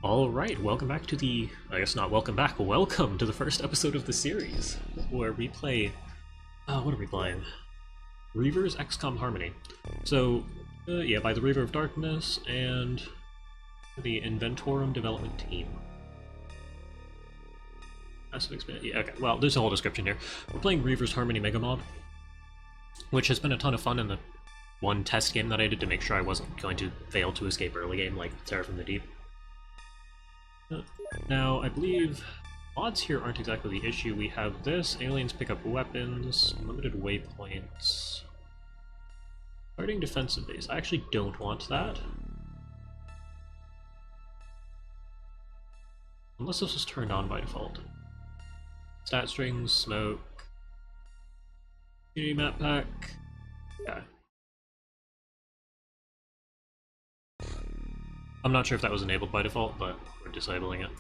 Alright, welcome back to the... I guess not welcome back, welcome to the first episode of the series, where we play... what are we playing? Reaver's XCOM Harmony. So, yeah, by the Reaver of Darkness and the Inventorum development team. Yeah, okay, well, there's a whole description here. We're playing Reaver's Harmony Megamod, which has been a ton of fun in the one test game that I did to make sure I wasn't going to fail to escape early game like Terror from the Deep. Now, I believe mods here aren't exactly the issue. We have this, aliens pick up weapons, limited waypoints, starting defensive base. I actually don't want that. Unless this was turned on by default. Stat strings, smoke, community map pack, yeah. I'm not sure if that was enabled by default, but we're disabling it.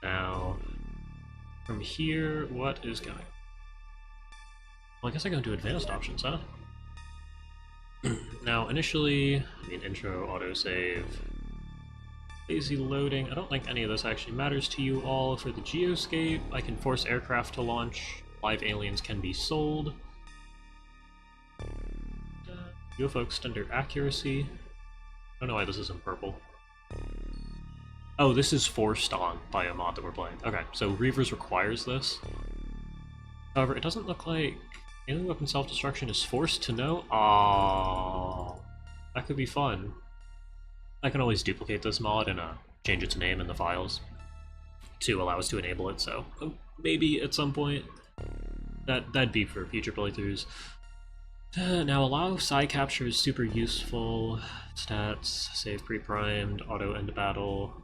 Now, from here, what is going? Well, I guess I go into advanced options, huh? Now, initially, intro, autosave, lazy loading. I don't think any of this actually matters to you all. For the geoscape, I can force aircraft to launch. Live aliens can be sold. UFO extender accuracy. I don't know why this isn't purple. Oh, this is forced on by a mod that we're playing. Okay, so Reavers requires this. However, it doesn't look like alien weapon self-destruction is forced to know. Aww, that could be fun. I can always duplicate this mod and change its name in the files to allow us to enable it, so maybe at some point that'd be for future playthroughs. Now, allow psi capture is super useful. Stats, save pre-primed, auto end battle,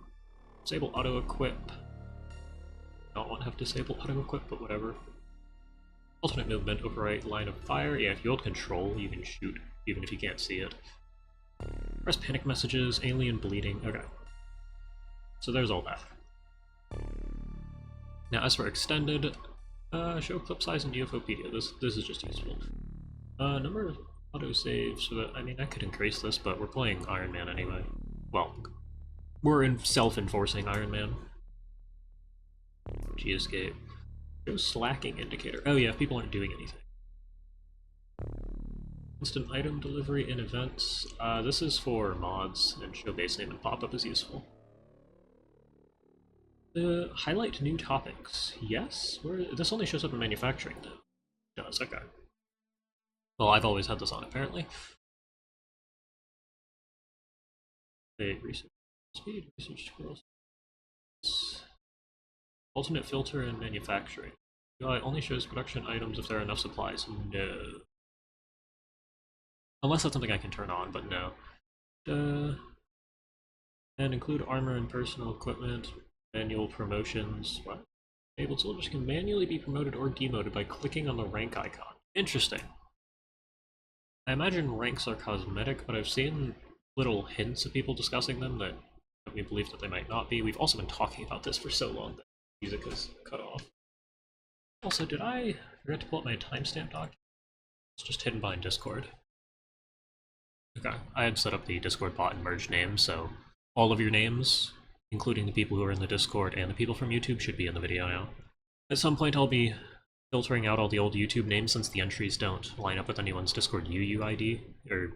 disable auto equip. Don't want to have disable auto equip, but whatever. Alternate movement, overwrite line of fire. Yeah, if you hold control, you can shoot, even if you can't see it. Press panic messages, alien bleeding. Okay. So there's all that. Now, as for extended, show clip size and UFOpedia. This is just useful. Number of autosaves, so that, I could increase this, but we're playing Iron Man anyway. Well, we're self-enforcing Iron Man. Geoscape. Show slacking indicator. Oh yeah, if people aren't doing anything. Instant item delivery in events. This is for mods, and show base name and pop-up is useful. Highlight new topics. Yes? This only shows up in manufacturing now. It does, okay. Well, I've always had this on, apparently. Research speed, research scrolls. Alternate filter and manufacturing. UI only shows production items if there are enough supplies. No. Unless that's something I can turn on, but no. And include armor and personal equipment. Manual promotions. What? Able soldiers can manually be promoted or demoted by clicking on the rank icon. Interesting. I imagine ranks are cosmetic, but I've seen little hints of people discussing them that make me believe that they might not be. We've also been talking about this for so long that music is cut off. Also, did I forget to pull up my timestamp document? It's just hidden behind Discord. Okay, I had set up the Discord bot and merged names, so all of your names, including the people who are in the Discord and the people from YouTube, should be in the video now. At some point I'll be filtering out all the old YouTube names since the entries don't line up with anyone's Discord UUID, or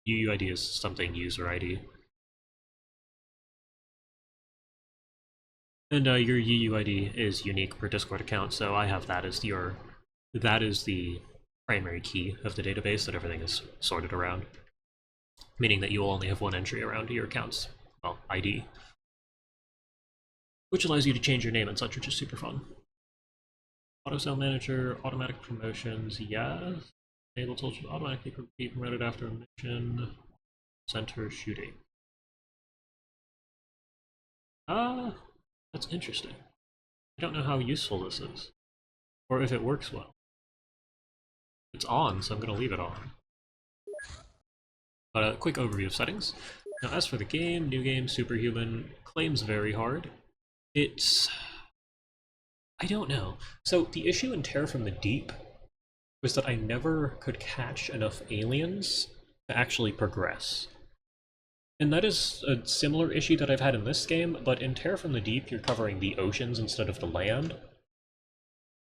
UUID is something user ID. And your UUID is unique per Discord account, so I have that as that is the primary key of the database that everything is sorted around. Meaning that you will only have one entry around your account's, well, ID. Which allows you to change your name and such, which is super fun. Auto sale manager, automatic promotions, yes. Enable tools should automatically be promoted after a mission. Center shooting. That's interesting. I don't know how useful this is, or if it works well. It's on, so I'm going to leave it on. But a quick overview of settings. Now, as for the game, new game, Superhuman, claims very hard. I don't know. So the issue in Terror from the Deep was that I never could catch enough aliens to actually progress. And that is a similar issue that I've had in this game, but in Terra from the Deep, you're covering the oceans instead of the land,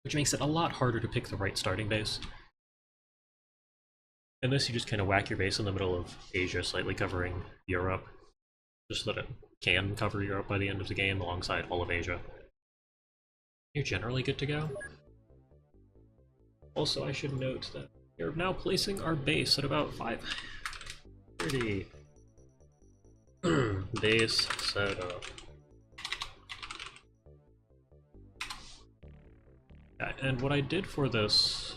which makes it a lot harder to pick the right starting base. In this, you just kind of whack your base in the middle of Asia, slightly covering Europe, just so that it can cover Europe by the end of the game alongside all of Asia. You're generally good to go. Also, I should note that we're now placing our base at about 530. Base setup. Yeah, and what I did for this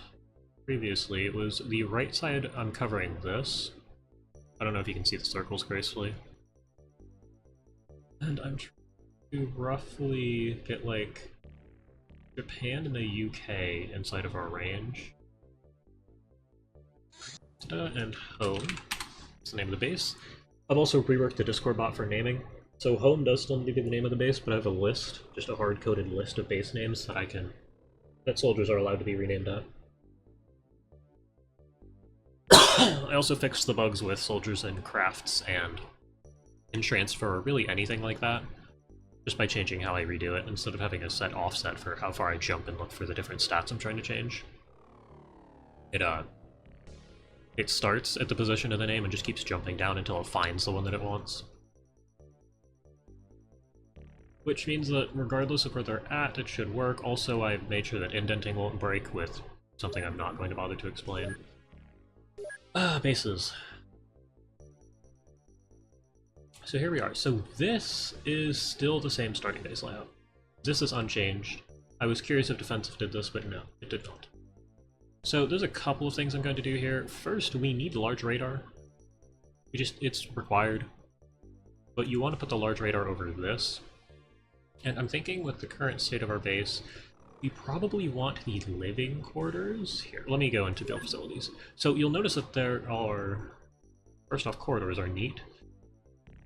previously was the right side, I'm covering this. I don't know if you can see the circles gracefully. And I'm trying to roughly get, like, Japan and the UK inside of our range. And home is the name of the base. I've also reworked the Discord bot for naming. So home does still need to be the name of the base, but I have a list, just a hard-coded list of base names that soldiers are allowed to be renamed at. I also fixed the bugs with soldiers and crafts and in transfer, or really anything like that, just by changing how I redo it, instead of having a set offset for how far I jump and look for the different stats I'm trying to change. It starts at the position of the name and just keeps jumping down until it finds the one that it wants. Which means that regardless of where they're at, it should work. Also, I've made sure that indenting won't break with something I'm not going to bother to explain. Bases. So here we are. So this is still the same starting base layout. This is unchanged. I was curious if defensive did this, but no, it did not. So there's a couple of things I'm going to do here. First, we need large radar. It's required. But you want to put the large radar over this. And I'm thinking with the current state of our base, we probably want the living quarters. Here, let me go into build facilities. So you'll notice that there are, first off, corridors are neat.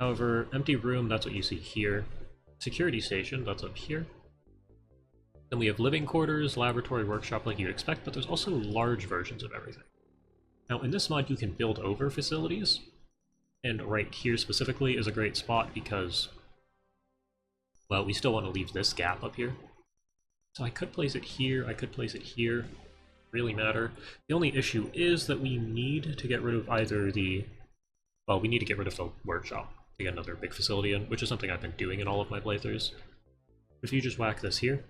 However, empty room, that's what you see here. Security station, that's up here. Then we have living quarters, laboratory, workshop like you'd expect, but there's also large versions of everything. Now in this mod you can build over facilities, and right here specifically is a great spot because, well, we still want to leave this gap up here. So I could place it here, I could place it here, really matter. The only issue is that we need to get rid of either the, well, we need to get rid of the workshop to get another big facility in, which is something I've been doing in all of my playthroughs. If you just whack this here,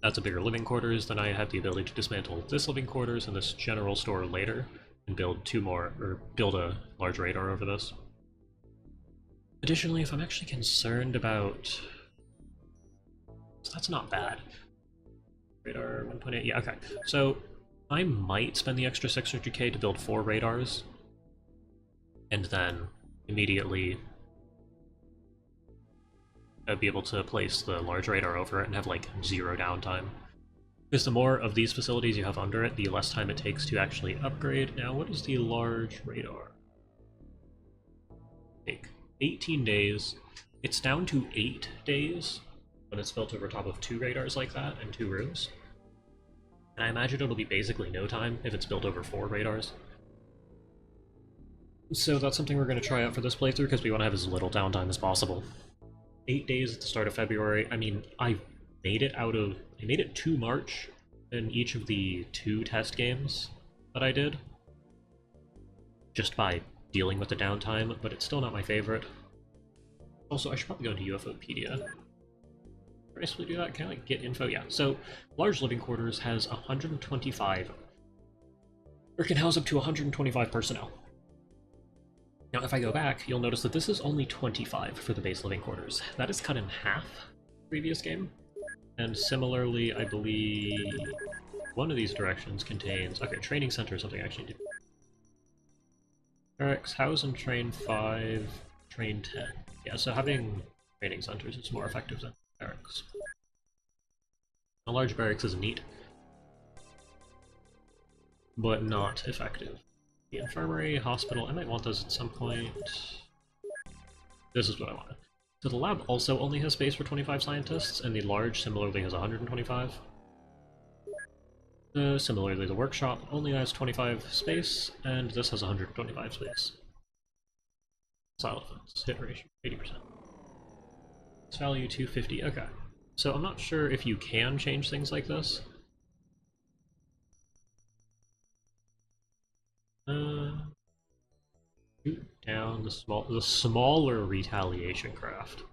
that's a bigger living quarters, then I have the ability to dismantle this living quarters and this general store later, and build two more, or build a large radar over this. Additionally, if I'm actually concerned about... So that's not bad. Radar 1.8, yeah, okay. So I might spend the extra 600k to build 4 radars, and then immediately I'd be able to place the large radar over it and have like 0 downtime. Because the more of these facilities you have under it, the less time it takes to actually upgrade. Now, what is the large radar? Take 18 days. It's down to 8 days when it's built over top of 2 radars like that and 2 rooms. And I imagine it'll be basically no time if it's built over 4 radars. So that's something we're going to try out for this playthrough because we want to have as little downtime as possible. 8 days at the start of February. I mean, I made it to March in each of the 2 test games that I did, just by dealing with the downtime, but it's still not my favorite. Also, I should probably go into UFOpedia. Can I actually do that? Can I like get info? Yeah, so large living quarters has 125, or can house up to 125 personnel. Now, if I go back, you'll notice that this is only 25 for the base living quarters. That is cut in half the previous game. And similarly, I believe one of these directions contains... Okay, training center is something I actually do. Barracks, house and train 5, train 10. Yeah, so having training centers is more effective than barracks. A large barracks is neat, but not effective. The infirmary, hospital, I might want those at some point. This is what I wanted. So the lab also only has space for 25 scientists, and the large similarly has 125. Similarly, the workshop only has 25 space, and this has 125 space. Missile defense, hit ratio, 80%. Its value 250, okay. So I'm not sure if you can change things like this. Shoot down the smaller retaliation craft.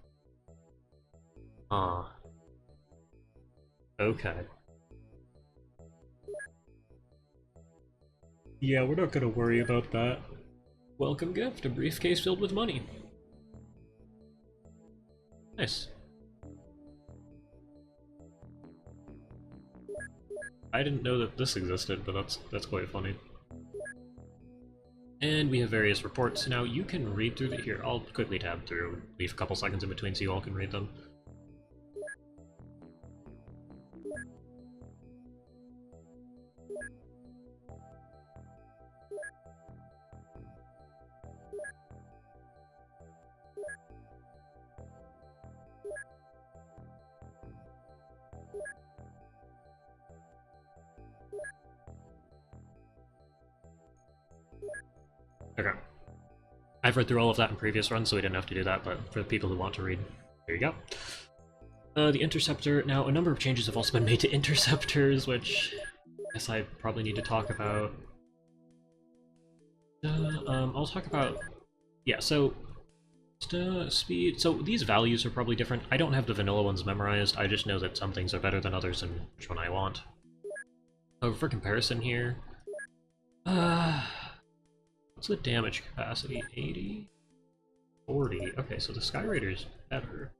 Okay. Yeah, we're not gonna worry about that. Welcome gift, a briefcase filled with money. Nice. I didn't know that this existed, but that's quite funny. And we have various reports. Now you can read through here. I'll quickly tab through, leave a couple seconds in between so you all can read them. Okay. I've read through all of that in previous runs, so we didn't have to do that, but for the people who want to read, there you go. The Interceptor. Now, a number of changes have also been made to Interceptors, which I guess I probably need to talk about. I'll talk about... Yeah, so... speed... So, these values are probably different. I don't have the vanilla ones memorized, I just know that some things are better than others and which one I want. For comparison here... what's the damage capacity? 80? 40? Okay, so the Sky Raider's better.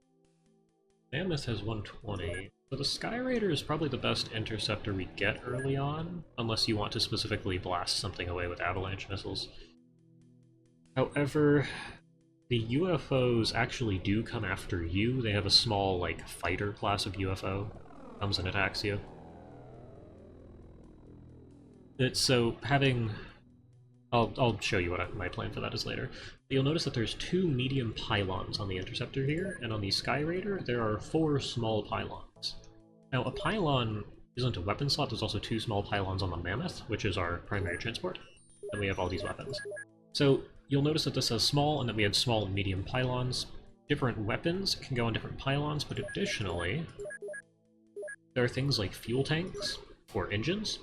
Mammoth has 120. So the Sky Raider is probably the best interceptor we get early on, unless you want to specifically blast something away with avalanche missiles. However, the UFOs actually do come after you. They have a small, like, fighter class of UFO. Comes and attacks you. So having... I'll show you what my plan for that is later. You'll notice that there's 2 medium pylons on the Interceptor here, and on the Sky Raider there are 4 small pylons. Now a pylon isn't a weapon slot, there's also 2 small pylons on the Mammoth, which is our primary transport, and we have all these weapons. So you'll notice that this says small, and that we have small and medium pylons. Different weapons can go on different pylons, but additionally, there are things like fuel tanks for engines.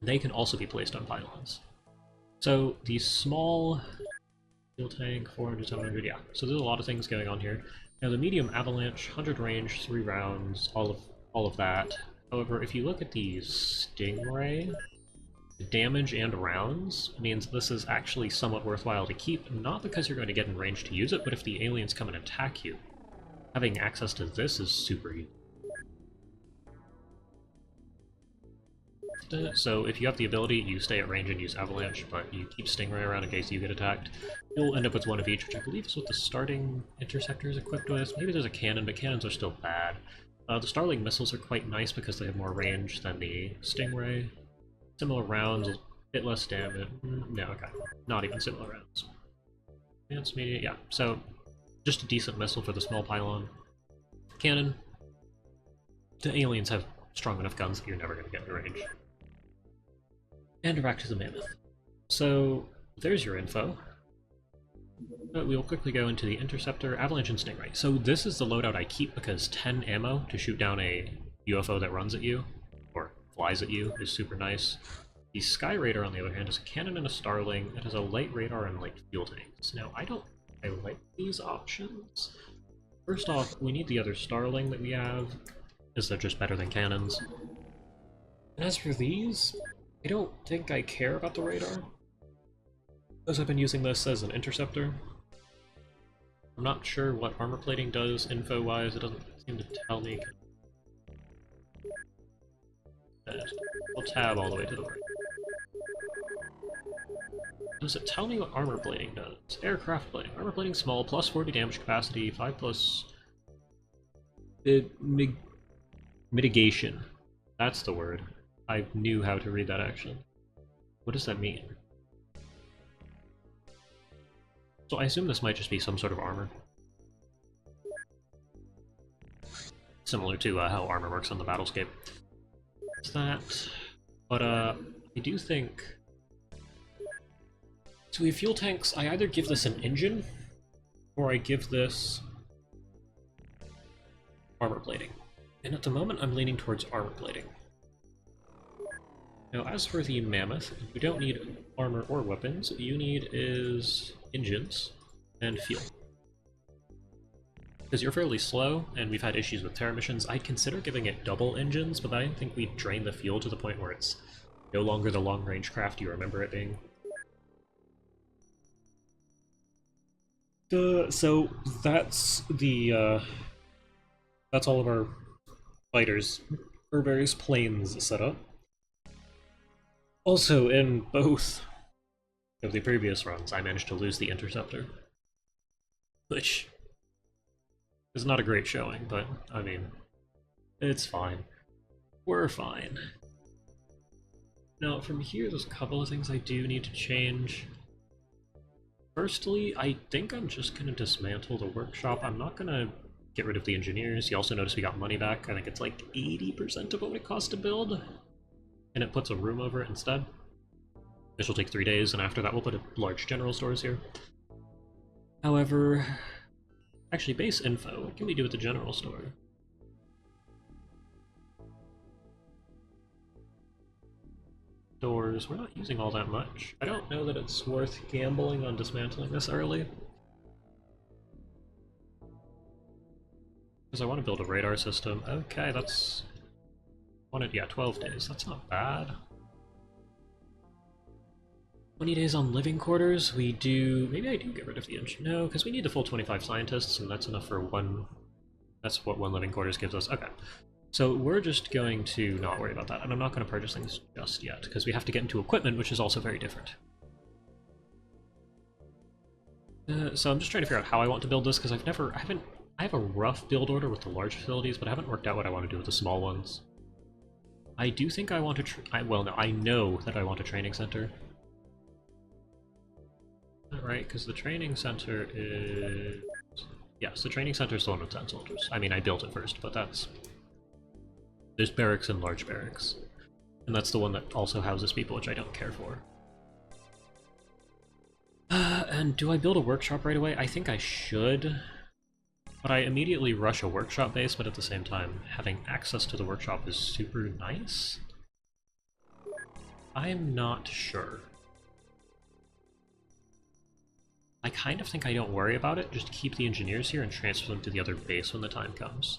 They can also be placed on pylons. So the small fuel tank, 400, 700, yeah. So there's a lot of things going on here. Now the medium avalanche, 100 range, 3 rounds, all of that. However, if you look at the Stingray, the damage and rounds means this is actually somewhat worthwhile to keep, not because you're going to get in range to use it, but if the aliens come and attack you, having access to this is super useful. So if you have the ability, you stay at range and use Avalanche, but you keep Stingray around in case you get attacked. You'll end up with one of each, which I believe is what the starting Interceptor is equipped with. Maybe there's a cannon, but cannons are still bad. The Starling missiles are quite nice because they have more range than the Stingray. Similar rounds, a bit less damage. No, okay. Not even similar rounds. Advanced media, yeah. So, just a decent missile for the small pylon. Cannon. The aliens have strong enough guns that you're never going to get in range. And back to the Mammoth. So, there's your info. We'll quickly go into the Interceptor, Avalanche, and Stingray. So this is the loadout I keep because 10 ammo to shoot down a UFO that runs at you, or flies at you, is super nice. The Sky Raider, on the other hand, is a cannon and a Starling. It has a light radar and light fuel tanks. Now, I like these options. First off, we need the other Starling that we have, because they're just better than cannons. And as for these, I don't think I care about the radar, because I've been using this as an interceptor. I'm not sure what armor plating does info-wise, it doesn't seem to tell me. I'll tab all the way to the right. Does it tell me what armor plating does? Aircraft plating. Armor plating small, plus 40 damage capacity, 5 plus... mitigation. That's the word. I knew how to read that actually. What does that mean? So I assume this might just be some sort of armor. Similar to how armor works on the battlescape. It's that. But I do think... So we have fuel tanks. I either give this an engine, or I give this armor plating. And at the moment, I'm leaning towards armor plating. Now, as for the Mammoth, you don't need armor or weapons. What you need is engines and fuel. Because you're fairly slow, and we've had issues with Terra missions, I'd consider giving it double engines, but I don't think we'd drain the fuel to the point where it's no longer the long-range craft you remember it being. So that's the, that's all of our fighters, or various planes set up. Also, in both of the previous runs, I managed to lose the Interceptor. Which is not a great showing, but, I mean, it's fine. We're fine. Now, from here, there's a couple of things I do need to change. Firstly, I think I'm just going to dismantle the workshop. I'm not going to get rid of the engineers. You also notice we got money back. I think it's like 80% of what it cost to build. And it puts a room over it instead. This will take 3 days, and after that we'll put a large general stores here. However, actually base info, what can we do with the general store? Doors, we're not using all that much. I don't know that it's worth gambling on dismantling this early. Because I want to build a radar system. Okay, that's... yeah, 12 days. That's not bad. 20 days on living quarters. We do... maybe I do get rid of the engine. No, because we need the full 25 scientists, and that's enough for one... that's what one living quarters gives us. Okay. So we're just going to not worry about that, and I'm not going to purchase things just yet, because we have to get into equipment, which is also very different. So I'm just trying to figure out how I want to build this, because I have a rough build order with the large facilities, but I haven't worked out what I want to do with the small ones. I do think I want to well, no, I know that I want a training center. Right, because the training center is... yes, the training center is the one with 10 soldiers. I mean, I built it first, but that's... there's barracks and large barracks. And that's the one that also houses people, which I don't care for. And do I build a workshop right away? I think I should. But I immediately rush a workshop base, but at the same time, having access to the workshop is super nice? I'm not sure. I kind of think I don't worry about it, just keep the engineers here and transfer them to the other base when the time comes.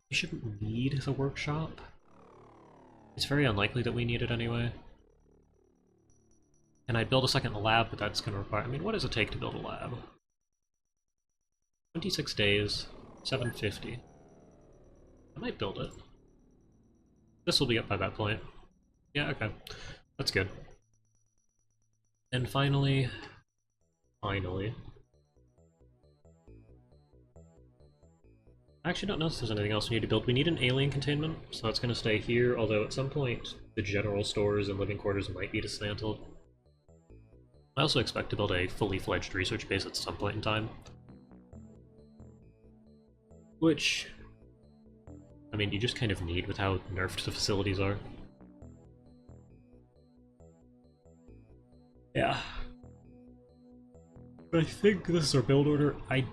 We shouldn't need the workshop. It's very unlikely that we need it anyway. And I'd build a second lab, but that's going to require... I mean, what does it take to build a lab? 26 days, 750. I might build it. This will be up by that point. Yeah, okay. That's good. And finally... I actually don't know if there's anything else we need to build. We need an alien containment, so that's going to stay here, although at some point the general stores and living quarters might be dismantled. I also expect to build a fully fledged research base at some point in time. Which, I mean, you just kind of need with how nerfed the facilities are. Yeah. But I think this is our build order. I'm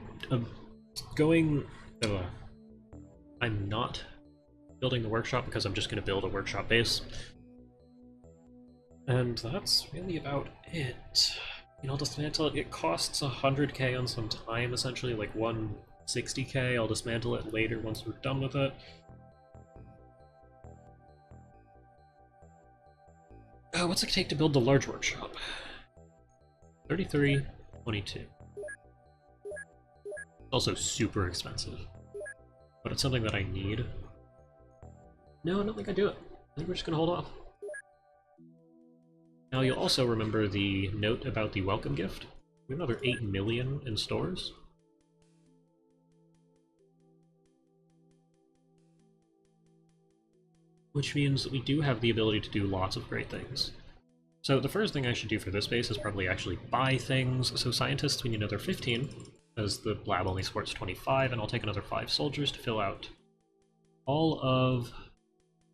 not building the workshop because I'm just going to build a workshop base. And that's really about it. You know, I'll dismantle it. It costs 100k on some time, essentially, like 160k. I'll dismantle it later once we're done with it. What's it take to build the large workshop? 33.22. Also super expensive. But it's something that I need. No, I don't think I do it. I think we're just gonna hold off. Now you'll also remember the note about the welcome gift. We have another 8 million in stores. Which means that we do have the ability to do lots of great things. So the first thing I should do for this base is probably actually buy things. So scientists, we need another 15, as the lab only supports 25, and I'll take another 5 soldiers to fill out all of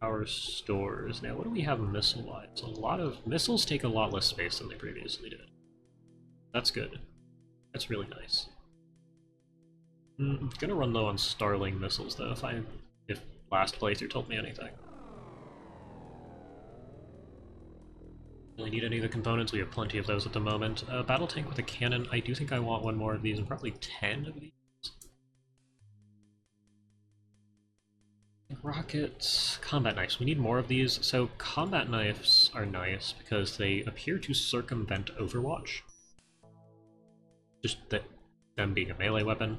our stores. Now, what do we have missile-wise? A lot of missiles take a lot less space than they previously did. That's good. That's really nice. I'm gonna run low on Starling missiles though, if last playthrough told me anything. Really need any of the components, we have plenty of those at the moment. Battle tank with a cannon, I do think I want one more of these, and probably 10 of these. Rockets, combat knives, we need more of these. So combat knives are nice because they appear to circumvent Overwatch. Just that them being a melee weapon.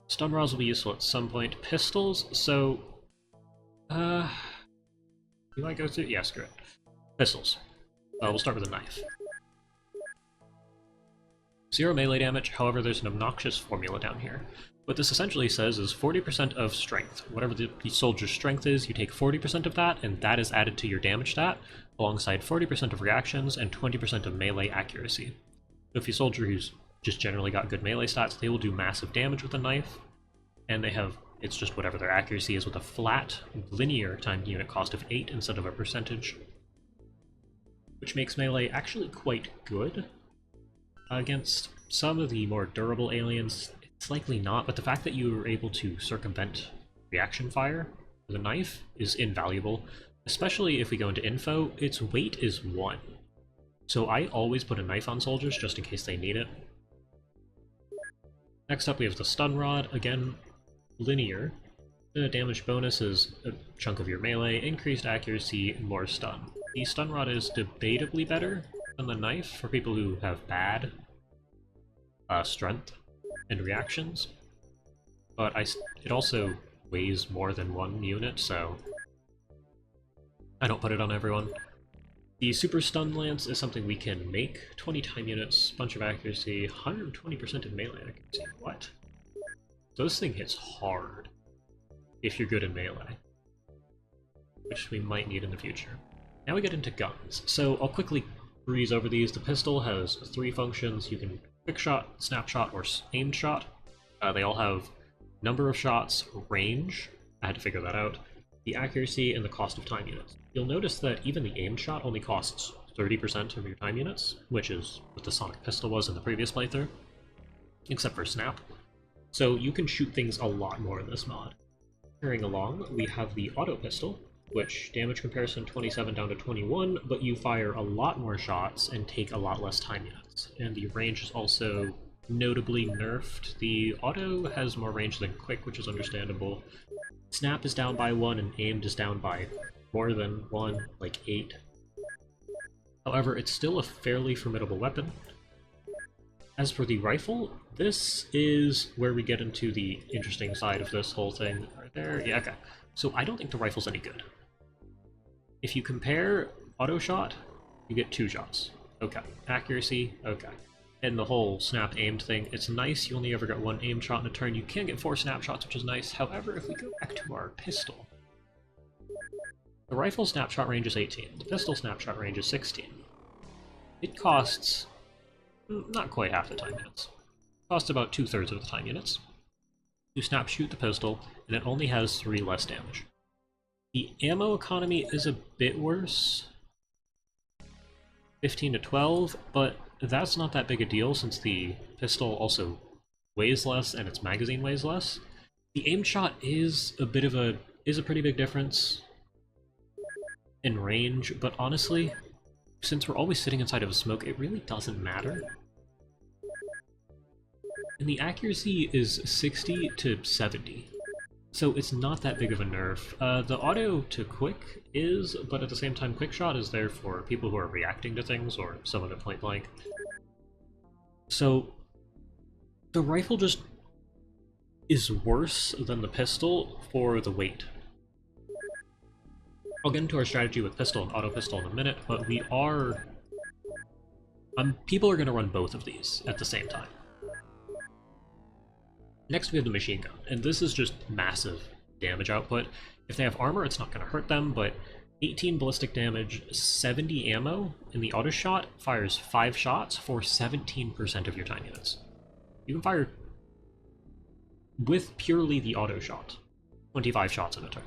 Stun rods will be useful at some point. Pistols, so... do I go through? Yeah, screw it. Pistols. We'll start with a knife. 0 melee damage, however there's an obnoxious formula down here. What this essentially says is 40% of strength. Whatever the soldier's strength is, you take 40% of that, and that is added to your damage stat, alongside 40% of reactions and 20% of melee accuracy. So if your soldier who's just generally got good melee stats, they will do massive damage with a knife, and they have, it's just whatever their accuracy is with a flat, linear timed unit cost of 8 instead of a percentage. Which makes melee actually quite good. Against some of the more durable aliens, it's likely not, but the fact that you are able to circumvent reaction fire with a knife is invaluable, especially if we go into info. Its weight is 1. So I always put a knife on soldiers just in case they need it. Next up we have the stun rod, again, linear. The damage bonus is a chunk of your melee, increased accuracy, more stun. The stun rod is debatably better than the knife for people who have bad strength and reactions, but it also weighs more than 1 unit, so I don't put it on everyone. The super stun lance is something we can make. 20 time units, bunch of accuracy, 120% of melee accuracy. What? So this thing hits hard if you're good in melee, which we might need in the future. Now we get into guns. So I'll quickly breeze over these. The pistol has 3 functions. You can quick shot, snapshot, or aimed shot. They all have number of shots, range, I had to figure that out, the accuracy, and the cost of time units. You'll notice that even the aimed shot only costs 30% of your time units, which is what the sonic pistol was in the previous playthrough, except for snap. So you can shoot things a lot more in this mod. Carrying along, we have the auto pistol, which damage comparison 27 down to 21, but you fire a lot more shots and take a lot less time units. And the range is also notably nerfed. The auto has more range than quick, which is understandable. Snap is down by 1 and aimed is down by more than 1, like 8. However, it's still a fairly formidable weapon. As for the rifle, this is where we get into the interesting side of this whole thing. Right there? Yeah, okay. So I don't think the rifle's any good. If you compare auto shot, you get 2 shots. Okay. Accuracy, okay. And the whole snap aimed thing, it's nice, you only ever get 1 aimed shot in a turn. You can get 4 snapshots, which is nice. However, if we go back to our pistol, the rifle snapshot range is 18. The pistol snapshot range is 16. It costs not quite half the time units. It costs about 2/3 of the time units. You snap shoot the pistol, and it only has 3 less damage. The ammo economy is a bit worse, 15 to 12, but that's not that big a deal since the pistol also weighs less and its magazine weighs less. The aim shot is a pretty big difference in range, but honestly, since we're always sitting inside of a smoke, it really doesn't matter. And the accuracy is 60 to 70. So it's not that big of a nerf. The auto to quick is, but at the same time quick shot is there for people who are reacting to things or someone at point blank. So the rifle just is worse than the pistol for the weight. I'll get into our strategy with pistol and auto pistol in a minute, but we are... people are going to run both of these at the same time. Next we have the machine gun, and this is just massive damage output. If they have armor, it's not going to hurt them, but 18 ballistic damage, 70 ammo, and the auto shot fires 5 shots for 17% of your time units. You can fire, with purely the auto shot, 25 shots in a turn.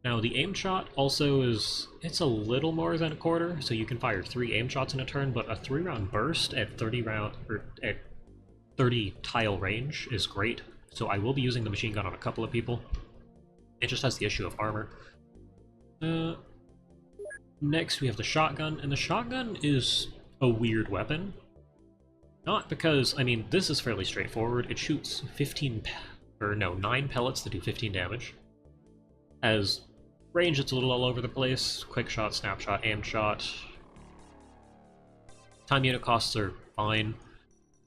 Now the aim shot also it's a little more than a quarter, so you can fire 3 aim shots in a turn, but a 3-round burst at 30 tile range is great. So I will be using the machine gun on a couple of people. It just has the issue of armor. Next we have the shotgun, and the shotgun is a weird weapon. Not because, I mean, this is fairly straightforward. It shoots 9 pellets that do 15 damage. As range, it's a little all over the place. Quick shot, snapshot, aim shot. Time unit costs are fine.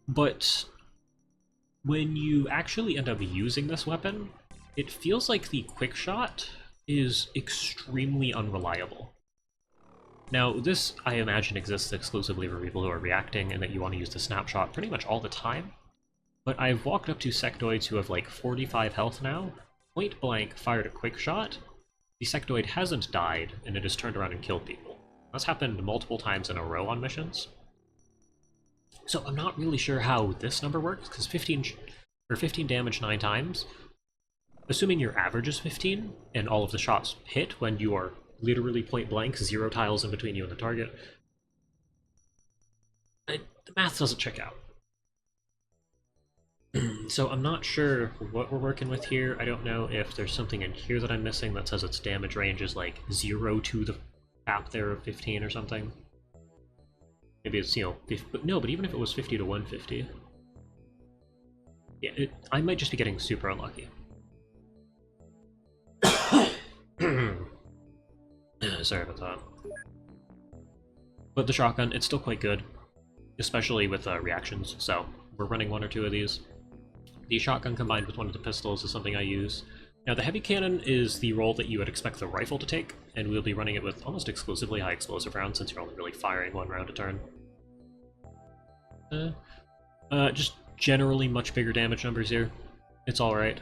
But when you actually end up using this weapon, it feels like the quick shot is extremely unreliable. Now, this, I imagine, exists exclusively for people who are reacting and that you want to use the snapshot pretty much all the time. But I've walked up to sectoids who have like 45 health now, point blank fired a quick shot, the sectoid hasn't died, and it has turned around and killed people. That's happened multiple times in a row on missions. So I'm not really sure how this number works, because 15 damage 9 times, assuming your average is 15, and all of the shots hit when you are literally point blank, 0 tiles in between you and the target, the math doesn't check out. So I'm not sure what we're working with here. I don't know if there's something in here that I'm missing that says its damage range is like 0 to the cap there of 15 or something. Maybe it's, you know, but no, but even if it was 50 to 150. Yeah, I might just be getting super unlucky. Sorry about that. But the shotgun, it's still quite good, especially with reactions, so we're running 1 or 2 of these. The shotgun combined with one of the pistols is something I use. Now the heavy cannon is the role that you would expect the rifle to take, and we'll be running it with almost exclusively high explosive rounds since you're only really firing 1 round a turn. Just generally much bigger damage numbers here. It's alright.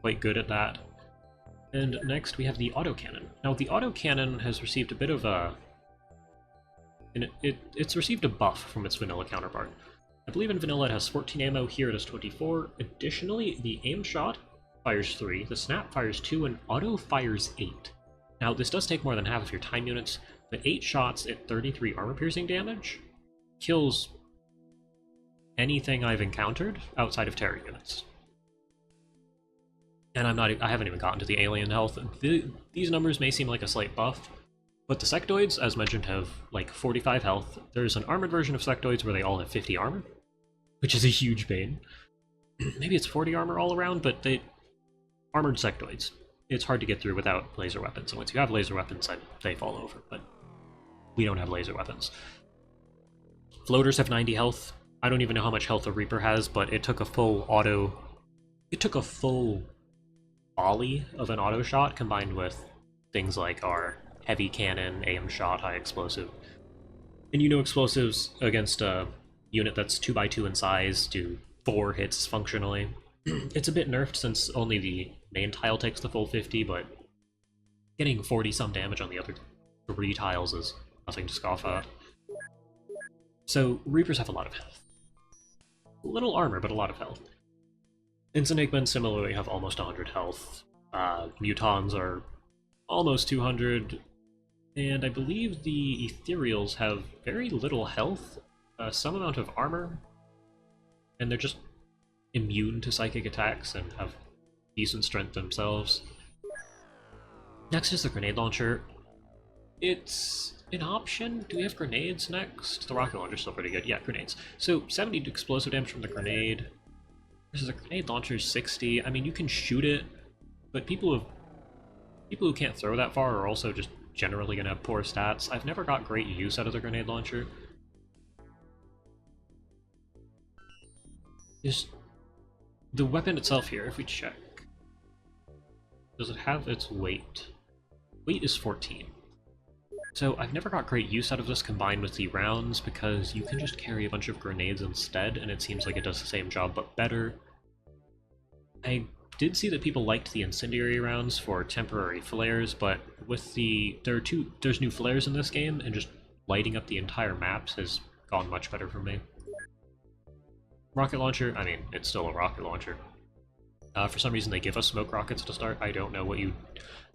Quite good at that. And next we have the autocannon. Now the autocannon has received a bit of a... It's received a buff from its vanilla counterpart. I believe in vanilla it has 14 ammo, here it has 24. Additionally, the aim shot fires 3, the snap fires 2, and auto fires 8. Now this does take more than half of your time units, but 8 shots at 33 armor piercing damage kills anything I've encountered outside of terror units. And I haven't even gotten to the alien health. These numbers may seem like a slight buff, but the sectoids, as mentioned, have like 45 health. There's an armored version of sectoids where they all have 50 armor, which is a huge bane. Maybe it's 40 armor all around, but armored sectoids. It's hard to get through without laser weapons, and once you have laser weapons, they fall over, but we don't have laser weapons. Floaters have 90 health. I don't even know how much health a Reaper has, but it took a full volley of an auto shot combined with things like our heavy cannon, aim shot, high explosive. And you know explosives against a unit that's 2x2 in size do 4 hits functionally. It's a bit nerfed since only the main tile takes the full 50, but getting 40-some damage on the other 3 tiles is nothing to scoff at. So Reapers have a lot of health. Little armor, but a lot of health. Enigmen similarly have almost 100 health. Mutons are almost 200, and I believe the Ethereals have very little health, some amount of armor, and they're just immune to psychic attacks and have decent strength themselves. Next is the grenade launcher. It's an option. Do we have grenades next? The rocket launcher's still pretty good. Yeah, grenades. So 70 explosive damage from the grenade. Versus a grenade launcher 60. I mean, you can shoot it, but people who can't throw that far are also just generally going to have poor stats. I've never got great use out of the grenade launcher. Just the weapon itself here, if we check. Does it have its weight? Weight is 14. So I've never got great use out of this combined with the rounds, because you can just carry a bunch of grenades instead, and it seems like it does the same job, but better. I did see that people liked the incendiary rounds for temporary flares, but with there's new flares in this game, and just lighting up the entire maps has gone much better for me. Rocket launcher, I mean, it's still a rocket launcher. For some reason, they give us smoke rockets to start. I don't know what you...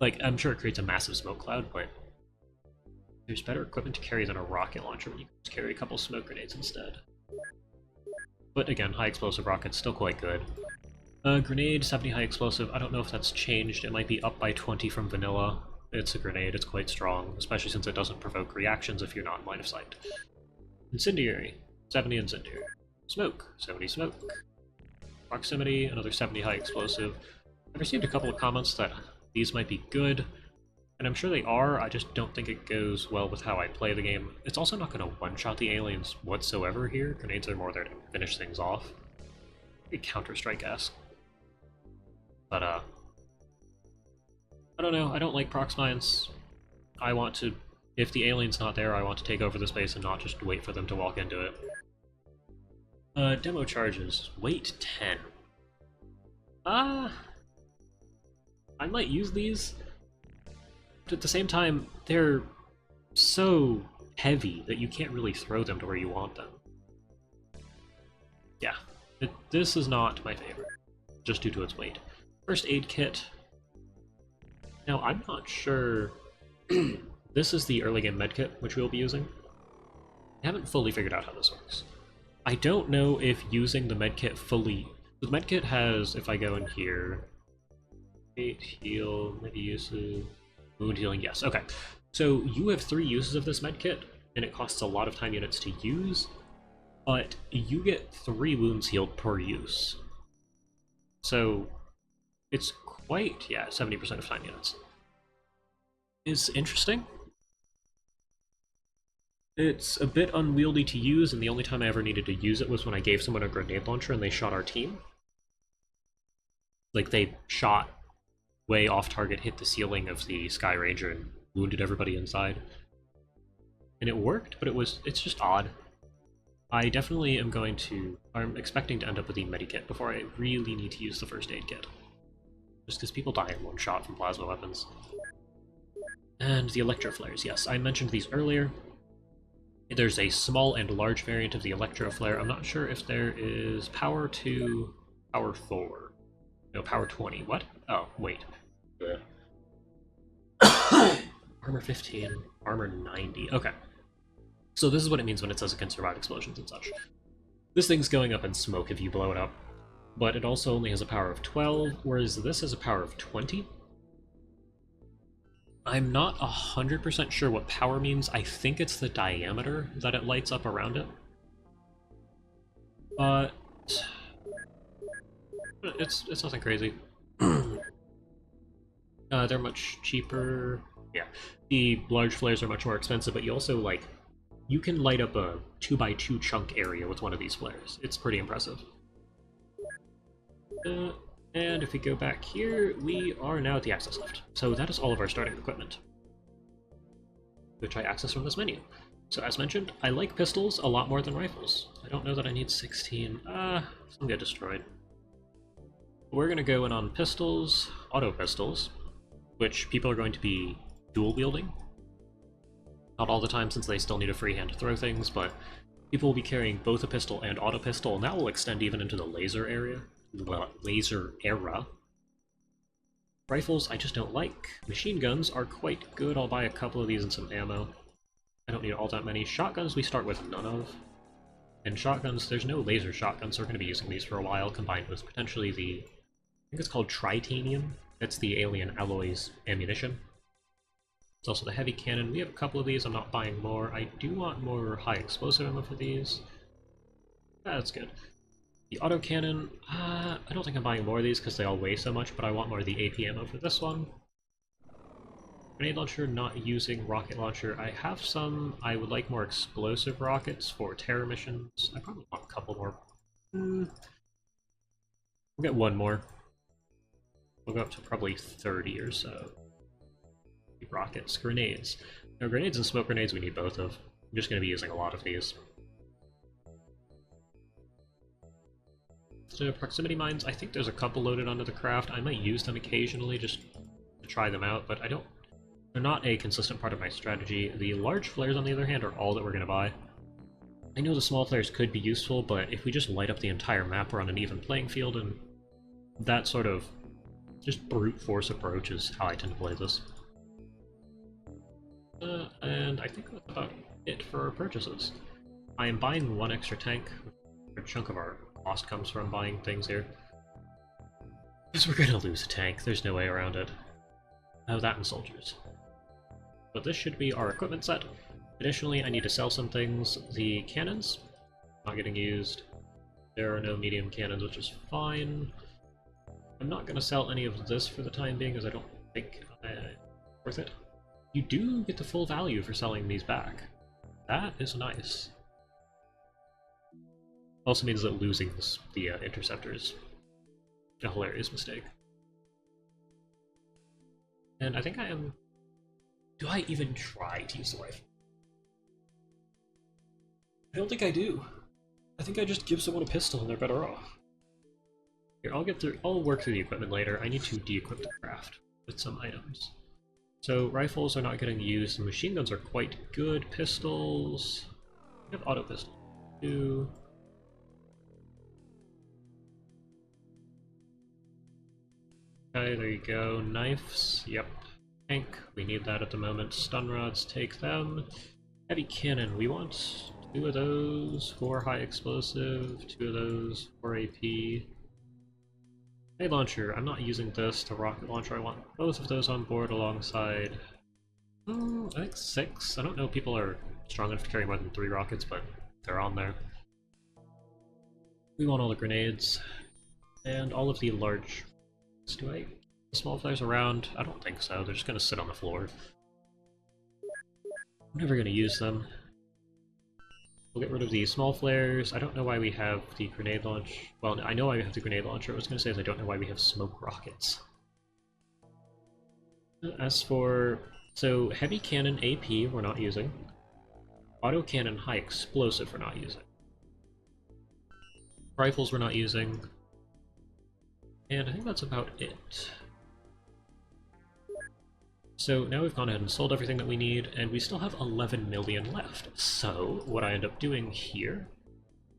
Like, I'm sure it creates a massive smoke cloud, but there's better equipment to carry than a rocket launcher when you can just carry a couple smoke grenades instead. But again, high explosive rockets still quite good. Grenade, 70 high explosive. I don't know if that's changed. It might be up by 20 from vanilla. It's a grenade, it's quite strong, especially since it doesn't provoke reactions if you're not in line of sight. Incendiary, 70 incendiary. Smoke, 70 smoke. Proximity, another 70 high explosive. I've received a couple of comments that these might be good, and I'm sure they are, I just don't think it goes well with how I play the game. It's also not going to one-shot the aliens whatsoever here. Grenades are more there to finish things off. Maybe Counter-Strike-esque. But, I don't know, I don't like prox mines. I want to, if the alien's not there, I want to take over the space and not just wait for them to walk into it. Demo charges. Weight 10. I might use these, but at the same time, they're so heavy that you can't really throw them to where you want them. Yeah, this is not my favorite, just due to its weight. First aid kit. Now, I'm not sure... This is the early game medkit, which we'll be using. I haven't fully figured out how this works. I don't know if using the medkit fully... The medkit has, if I go in here... Heal, maybe uses... Wound healing, yes, okay. So you have 3 uses of this medkit, and it costs a lot of time units to use, but you get 3 wounds healed per use. So... It's quite, yeah, 70% of time units. It's interesting. It's a bit unwieldy to use, and the only time I ever needed to use it was when I gave someone a grenade launcher and they shot our team. Like, they shot way off target, hit the ceiling of the Sky Ranger, and wounded everybody inside. And it worked, but it's just odd. I definitely am I'm expecting to end up with the medikit before I really need to use the first aid kit. Just because people die in one shot from plasma weapons. And the electro flares, yes, I mentioned these earlier. There's a small and large variant of the electro flare. I'm not sure if there is power 2, power 4. No, power 20. What? Oh, wait. Armor 15, armor 90. Okay. So this is what it means when it says it can survive explosions and such. This thing's going up in smoke if you blow it up. But it also only has a power of 12, whereas this has a power of 20. I'm not 100% sure what power means. I think it's the diameter that it lights up around it. But... It's nothing crazy. They're much cheaper. Yeah, the large flares are much more expensive, but you also, like... You can light up a 2x2 chunk area with one of these flares. It's pretty impressive. And if we go back here, we are now at the access lift. So that is all of our starting equipment, which I access from this menu. So as mentioned, I like pistols a lot more than rifles. I don't know that I need 16. Some get destroyed. We're going to go in on pistols, auto pistols, which people are going to be dual wielding. Not all the time, since they still need a free hand to throw things, but people will be carrying both a pistol and auto pistol, and that will extend even into the laser area. Laser era. Rifles I just don't like. Machine guns are quite good. I'll buy a couple of these and some ammo. I don't need all that many. Shotguns we start with none of. And shotguns, there's no laser shotguns, so we're going to be using these for a while, combined with potentially the... I think it's called Tritanium. That's the Alien Alloys ammunition. It's also the heavy cannon. We have a couple of these. I'm not buying more. I do want more high explosive ammo for these. That's good. The autocannon, I don't think I'm buying more of these because they all weigh so much, but I want more of the AP ammo for this one. Grenade launcher, not using. Rocket launcher, I have some. I would like more explosive rockets for terror missions. I probably want a couple more. We'll get one more. We'll go up to probably 30 or so. Rockets, grenades. No, grenades and smoke grenades we need both of. I'm just going to be using a lot of these. So proximity mines, I think there's a couple loaded onto the craft. I might use them occasionally just to try them out, but they're not a consistent part of my strategy. The large flares, on the other hand, are all that we're going to buy. I know the small flares could be useful, but if we just light up the entire map, we're on an even playing field, and that sort of just brute force approach is how I tend to play this. And I think that's about it for our purchases. I am buying one extra tank. A chunk of our cost comes from buying things here. Because we're gonna lose a tank, there's no way around it. Oh, that and soldiers. But this should be our equipment set. Additionally, I need to sell some things. The cannons, not getting used. There are no medium cannons, which is fine. I'm not going to sell any of this for the time being, as I don't think it's worth it. You do get the full value for selling these back. That is nice. Also means that losing the interceptor is a hilarious mistake. And I think I am... Do I even try to use the rifle? I don't think I do. I think I just give someone a pistol and they're better off. Here, I'll work through the equipment later. I need to de-equip the craft with some items. So rifles are not getting used, and machine guns are quite good. Pistols... I have auto pistol. Two. Okay, there you go. Knives, yep. Tank, we need that at the moment. Stun rods, take them. Heavy cannon, we want 2 of those, 4 high explosive, 2 of those, 4 AP. Grenade launcher, I'm not using this. The rocket launcher, I want both of those on board alongside... I think 6. I don't know if people are strong enough to carry more than 3 rockets, but they're on there. We want all the grenades, and all of the large... Do I... The small flares around? I don't think so, they're just gonna sit on the floor. I'm never gonna use them. We'll get rid of the small flares. I don't know why we have the grenade launch. Well, I know why we have the grenade launcher. I was gonna say is I don't know why we have smoke rockets. As for... So, heavy cannon AP we're not using. Auto cannon high explosive we're not using. Rifles we're not using. And I think that's about it. So now we've gone ahead and sold everything that we need, and we still have 11 million left. So what I end up doing here,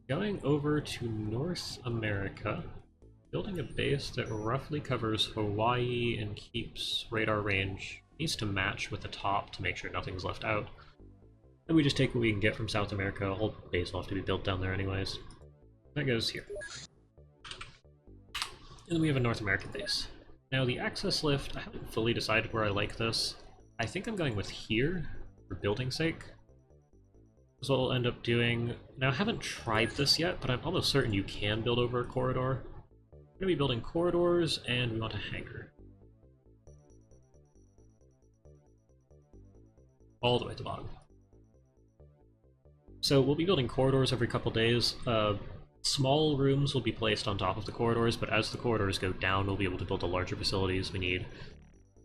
going over to North America, building a base that roughly covers Hawaii and keeps radar range, needs to match with the top to make sure nothing's left out. And we just take what we can get from South America. A whole base will have to be built down there anyways. That goes here. And then we have a North American base. Now the access lift, I haven't fully decided where I like this. I think I'm going with here, for building sake. That's what we'll end up doing. Now I haven't tried this yet, but I'm almost certain you can build over a corridor. We're going to be building corridors, and we want a hangar. All the way at the bottom. So we'll be building corridors every couple days. Small rooms will be placed on top of the corridors, but as the corridors go down, we'll be able to build the larger facilities. We need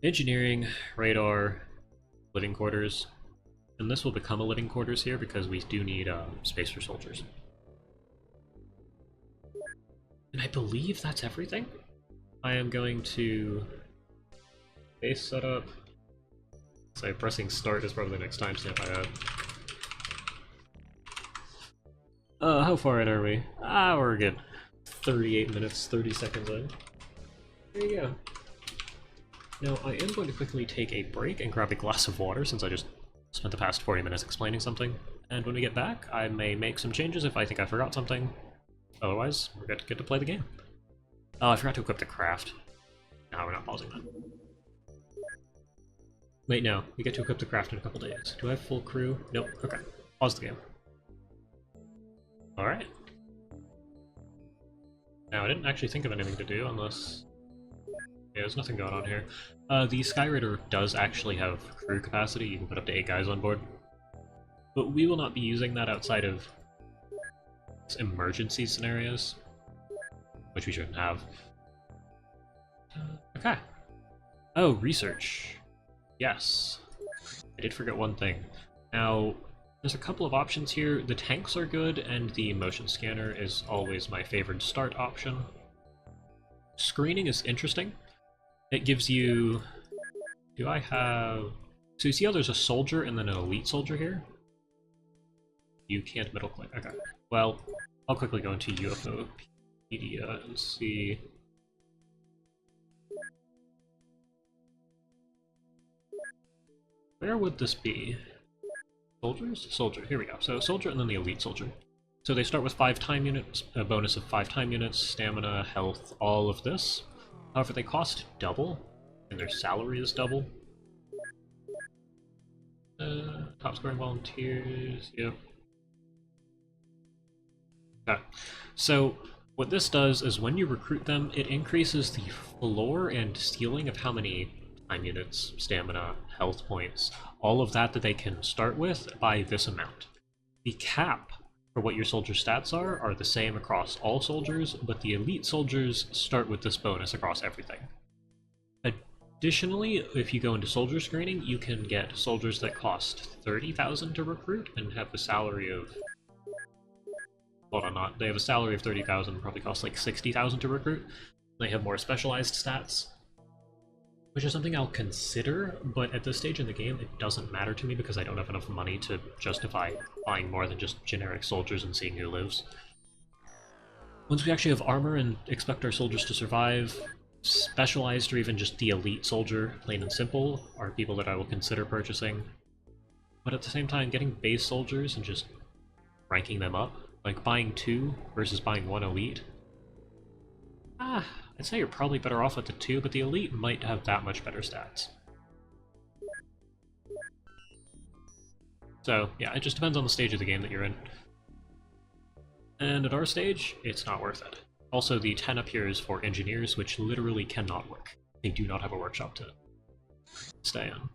engineering, radar, living quarters, and this will become a living quarters here because we do need space for soldiers. And I believe that's everything. I am going to base setup. So pressing start is probably the next timestamp I add. How far in are we? We're good. 38 minutes, 30 seconds in. There you go. Now, I am going to quickly take a break and grab a glass of water since I just spent the past 40 minutes explaining something. And when we get back, I may make some changes if I think I forgot something. Otherwise, we're good to get to play the game. Oh, I forgot to equip the craft. No, we're not pausing that. Wait, no. We get to equip the craft in a couple days. Do I have full crew? Nope. Okay. Pause the game. Alright. Now, I didn't actually think of anything to do unless... Yeah, there's nothing going on here. The Skyraider does actually have crew capacity. You can put up to 8 guys on board. But we will not be using that outside of emergency scenarios, which we shouldn't have. Okay. Oh, research. Yes. I did forget one thing. Now, there's a couple of options here. The tanks are good, and the motion scanner is always my favored start option. Screening is interesting. It gives you... Do I have... So you see how there's a soldier and then an elite soldier here? You can't middle click. Okay. Well, I'll quickly go into UFOpedia and see... Where would this be? Soldiers? Soldier. Here we go. So soldier and then the elite soldier. So they start with 5 time units, a bonus of 5 time units, stamina, health, all of this. However, they cost double, and their salary is double. Top scoring volunteers, yep. Okay. So what this does is when you recruit them, it increases the floor and ceiling of how many time units, stamina, health points, all of that they can start with by this amount. The cap for what your soldier stats are the same across all soldiers, but the elite soldiers start with this bonus across everything. Additionally, if you go into soldier screening, you can get soldiers that cost 30,000 to recruit and have a salary of... Hold on, not. They have a salary of 30,000, probably cost like 60,000 to recruit. They have more specialized stats, which is something I'll consider, but at this stage in the game, it doesn't matter to me because I don't have enough money to justify buying more than just generic soldiers and seeing who lives. Once we actually have armor and expect our soldiers to survive, specialized or even just the elite soldier, plain and simple, are people that I will consider purchasing. But at the same time, getting base soldiers and just ranking them up, like buying 2 versus buying 1 elite, I'd say you're probably better off with the 2, but the elite might have that much better stats. So, yeah, it just depends on the stage of the game that you're in. And at our stage, it's not worth it. Also, the 10 up here is for engineers, which literally cannot work. They do not have a workshop to stay in.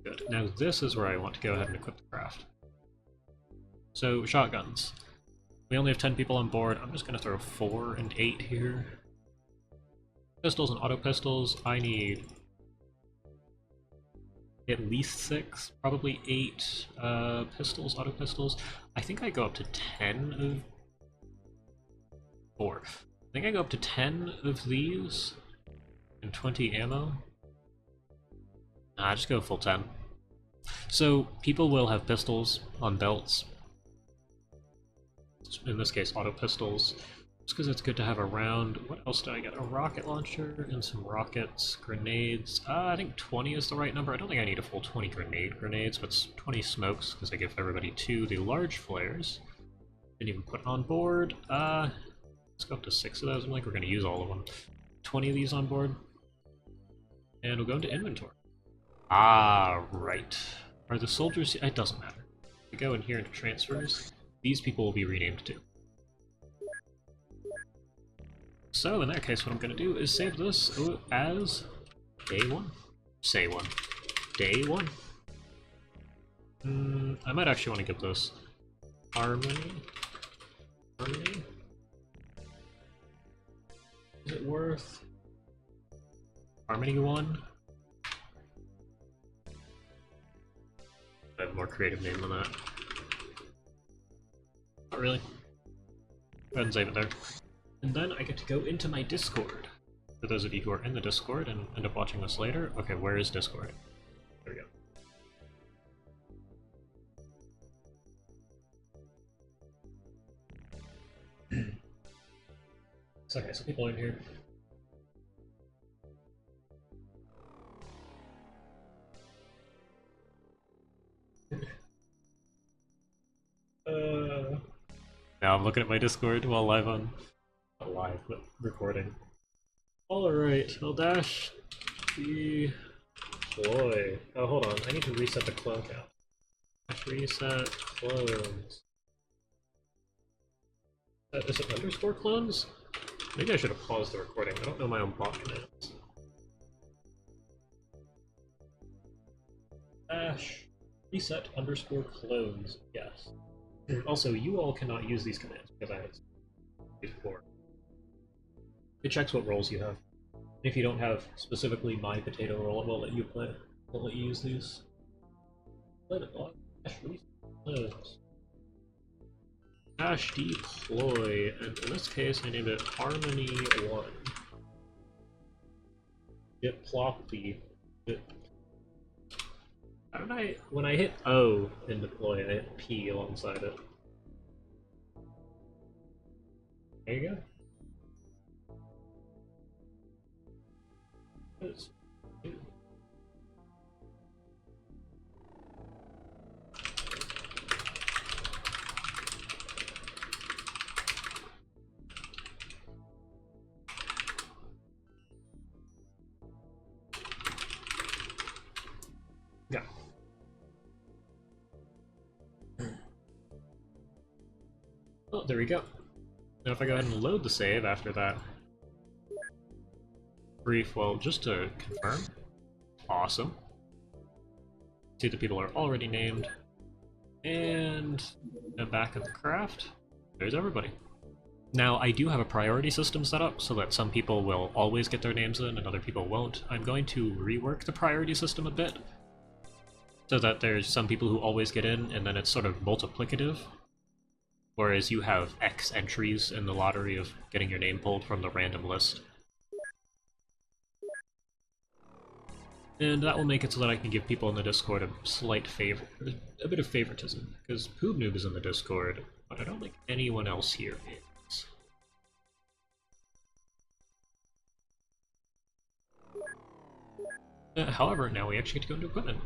Good. Now this is where I want to go ahead and equip the craft. So, shotguns. We only have 10 people on board. I'm just going to throw 4 and 8 here. Pistols and auto pistols, I need at least 6, probably 8 pistols, auto pistols. I think I go up to 10 of... 4. I think I go up to 10 of these and 20 ammo. Nah, just go full 10. So people will have pistols on belts. In this case, auto pistols. Just because it's good to have around. What else do I get? A rocket launcher and some rockets, grenades. I think 20 is the right number. I don't think I need a full 20 grenades, but 20 smokes because I give everybody 2. The large flares. Didn't even put it on board. Let's go up to 6 of those. I'm like, we're going to use all of them. 20 of these on board. And we'll go into inventory. Right. Are the soldiers... It doesn't matter. We go in here into transfers. These people will be renamed too. So, in that case, what I'm going to do is save this as day 1. Say 1. Day 1. I might actually want to give this Harmony. Is it worth Harmony 1? I have a more creative name than that. Not really. Go ahead and save it there. And then I get to go into my Discord. For those of you who are in the Discord and end up watching this later, okay, where is Discord? There we go. So, okay, some people in here. Now I'm looking at my Discord while live on... Not live, but recording. Alright, I'll dash the deploy. Oh, hold on, I need to reset the clone count. Dash reset clones. Is it underscore clones? Maybe I should have paused the recording. I don't know my own bot commands. Dash reset underscore clones, yes. Also, you all cannot use these commands because I have used before. It checks what roles you have. If you don't have specifically my potato role, it won't let you play. It won't let you use these. Let it block. Dash deploy, and in this case I named it Harmony 1. Git plop the... How did I... When I hit O in deploy, I hit P alongside it. There you go. there we go. Now if I go ahead and load the save after that brief, well, just to confirm, awesome. See the people are already named, and I'm back at the craft. There's everybody. Now, I do have a priority system set up so that some people will always get their names in and other people won't. I'm going to rework the priority system a bit so that there's some people who always get in and then it's sort of multiplicative, whereas you have X entries in the lottery of getting your name pulled from the random list. And that will make it so that I can give people in the Discord a slight favor, a bit of favoritism, because Poob Noob is in the Discord, but I don't think anyone else here is. However, now we actually get to go into equipment.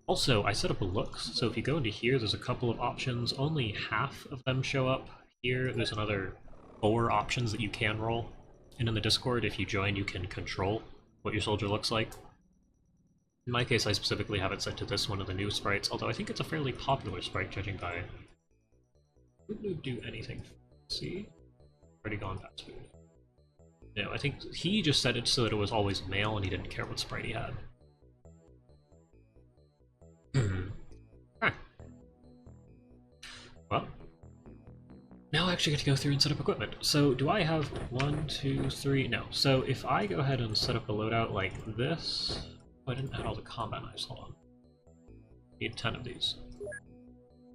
Also, I set up a looks, so if you go into here, there's a couple of options. Only half of them show up. Here, there's another 4 options that you can roll. And in the Discord, if you join, you can control what your soldier looks like. In my case, I specifically have it set to this one of the new sprites, although I think it's a fairly popular sprite, judging by... Would Noob do anything fancy? Already gone past food. No, I think he just set it so that it was always male and he didn't care what sprite he had. Well, now I actually get to go through and set up equipment. So do I have 1, 2, 3? No. So if I go ahead and set up a loadout like this... Oh, I didn't add all the combat knives, hold on. Need 10 of these.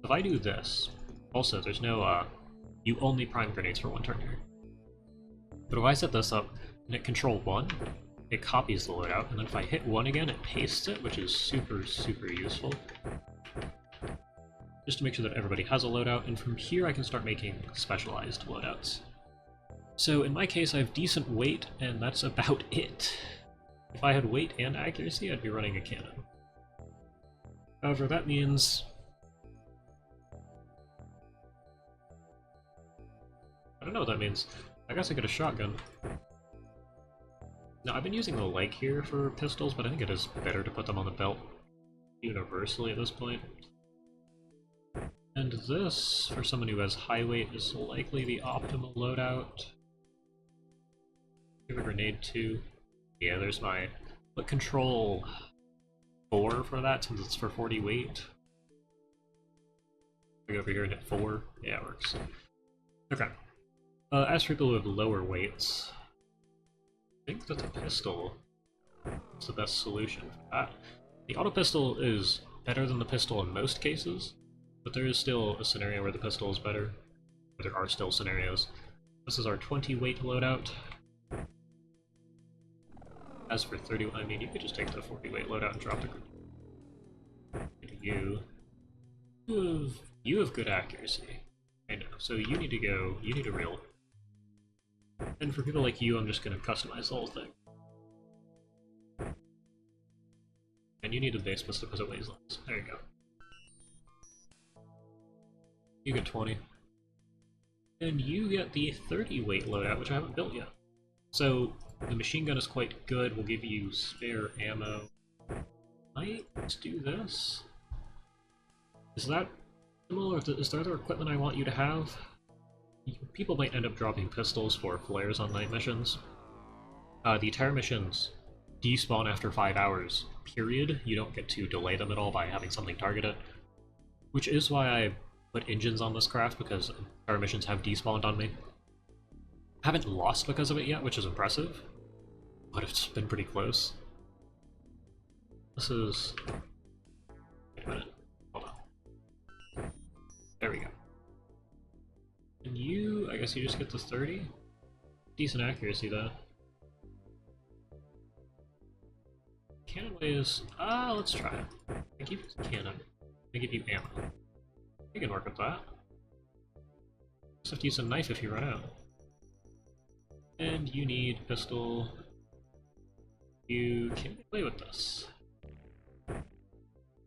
If I do this, also there's no, you only prime grenades for 1 turn here. But if I set this up and hit Control 1, it copies the loadout, and then if I hit 1 again, it pastes it, which is super, super useful. Just to make sure that everybody has a loadout, and from here I can start making specialized loadouts. So in my case I have decent weight, and that's about it. If I had weight and accuracy, I'd be running a cannon. However, that means... I don't know what that means. I guess I get a shotgun. Now, I've been using the leg here for pistols, but I think it is better to put them on the belt universally at this point. And this, for someone who has high weight, is likely the optimal loadout. Give a grenade too. Yeah, there's my... But control 4 for that, since it's for 40 weight. I go over here and hit 4. Yeah, it works. Okay. As for people who have lower weights, I think that the pistol is the best solution for that. The auto pistol is better than the pistol in most cases, but there is still a scenario where the pistol is better. There are still scenarios. This is our 20 weight loadout. As for 30, I mean, you could just take the 40 weight loadout and drop the... You have good accuracy. I know, so you need to go, you need a real... And for people like you, I'm just going to customize the whole thing. And you need a base pistol because it weighs less. There you go. You get 20. And you get the 30 weight loadout, which I haven't built yet. So, the machine gun is quite good, will give you spare ammo. Might do this. Is that similar? Is there other equipment I want you to have? People might end up dropping pistols for flares on night missions. The terror missions despawn after 5 hours, period. You don't get to delay them at all by having something target it. Which is why I put engines on this craft, because terror missions have despawned on me. I haven't lost because of it yet, which is impressive, but it's been pretty close. This is... Wait a minute. Hold on. There we go. And you, I guess you just get the 30? Decent accuracy, though. Cannon weighs... let's try it. I give you cannon. I give you ammo. You can work with that. Just have to use a knife if you run out. And you need pistol. You can play with this.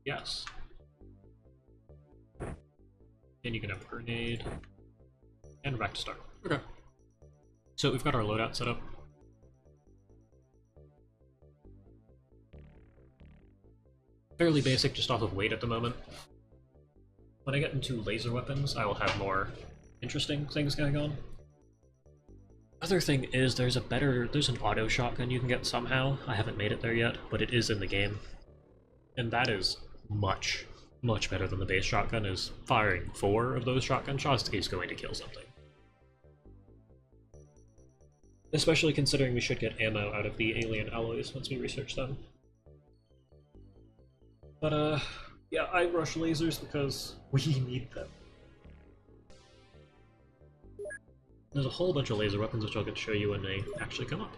Yes. And you can have a grenade. And we're back to start. Okay. So we've got our loadout set up. Fairly basic, just off of weight at the moment. When I get into laser weapons, I will have more interesting things going on. Other thing is there's an auto shotgun you can get somehow. I haven't made it there yet, but it is in the game. And that is much, much better than the base shotgun. Is firing 4 of those shotgun shots is going to kill something. Especially considering we should get ammo out of the alien alloys once we research them. But yeah, I rush lasers because we need them. There's a whole bunch of laser weapons which I'll get to show you when they actually come up.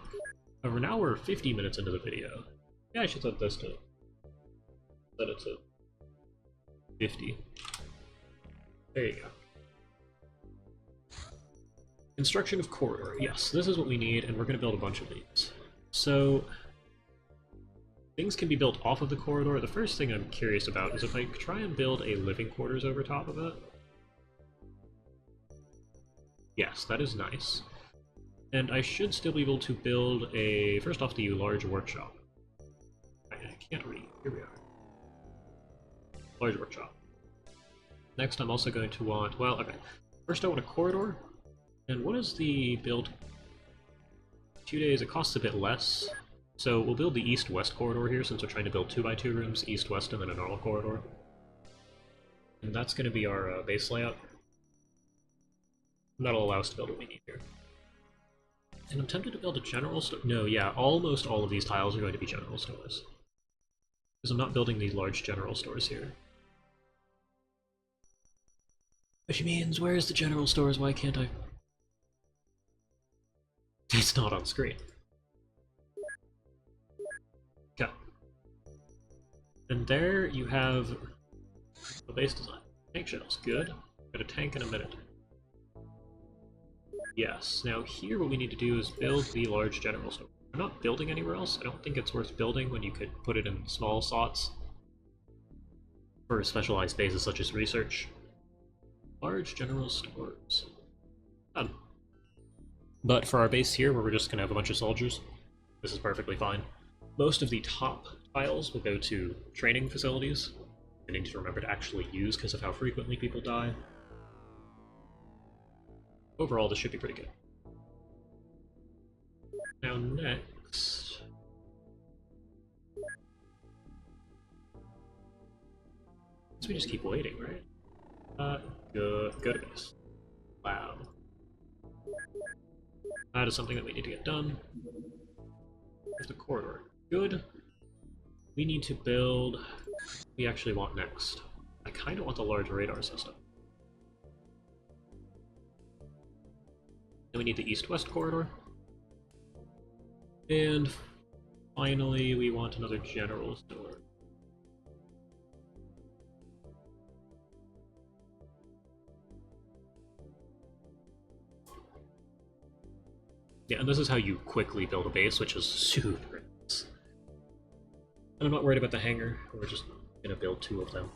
However, now we're 50 minutes into the video. Yeah, I should set this to... set it to 50. There you go. Construction of corridor. Yes, this is what we need, and we're going to build a bunch of these. So, things can be built off of the corridor. The first thing I'm curious about is if I try and build a living quarters over top of it. Yes, that is nice. And I should still be able to build a, first off, the large workshop. I can't read. Here we are. Large workshop. Next, I'm also going to want, well, okay. First I want a corridor. And what is the build? 2 days, it costs a bit less. So we'll build the east-west corridor here, since we're trying to build 2x2 rooms, east-west, and then a normal corridor. And that's going to be our base layout. And that'll allow us to build what we need here. And I'm tempted to build a general store. No, yeah, almost all of these tiles are going to be general stores. Because I'm not building these large general stores here. Which means, where's the general stores? Why can't I? It's not on screen. Okay. And there you have the base design. Tank shells, good. Got a tank in a minute. Yes, now here what we need to do is build the large general store. We're not building anywhere else. I don't think it's worth building when you could put it in small slots for specialized bases such as research. Large general stores. Done. But for our base here, where we're just going to have a bunch of soldiers, this is perfectly fine. Most of the top tiles will go to training facilities. I need to remember to actually use because of how frequently people die. Overall, this should be pretty good. Now next... we just keep waiting, right? Go to base. Wow. That is something that we need to get done. There's the corridor. Good. We need to build... we actually want next. I kind of want the large radar system. Then we need the east-west corridor. And finally, we want another general store. Yeah, and this is how you quickly build a base, which is super nice. And I'm not worried about the hangar. We're just gonna build 2 of them.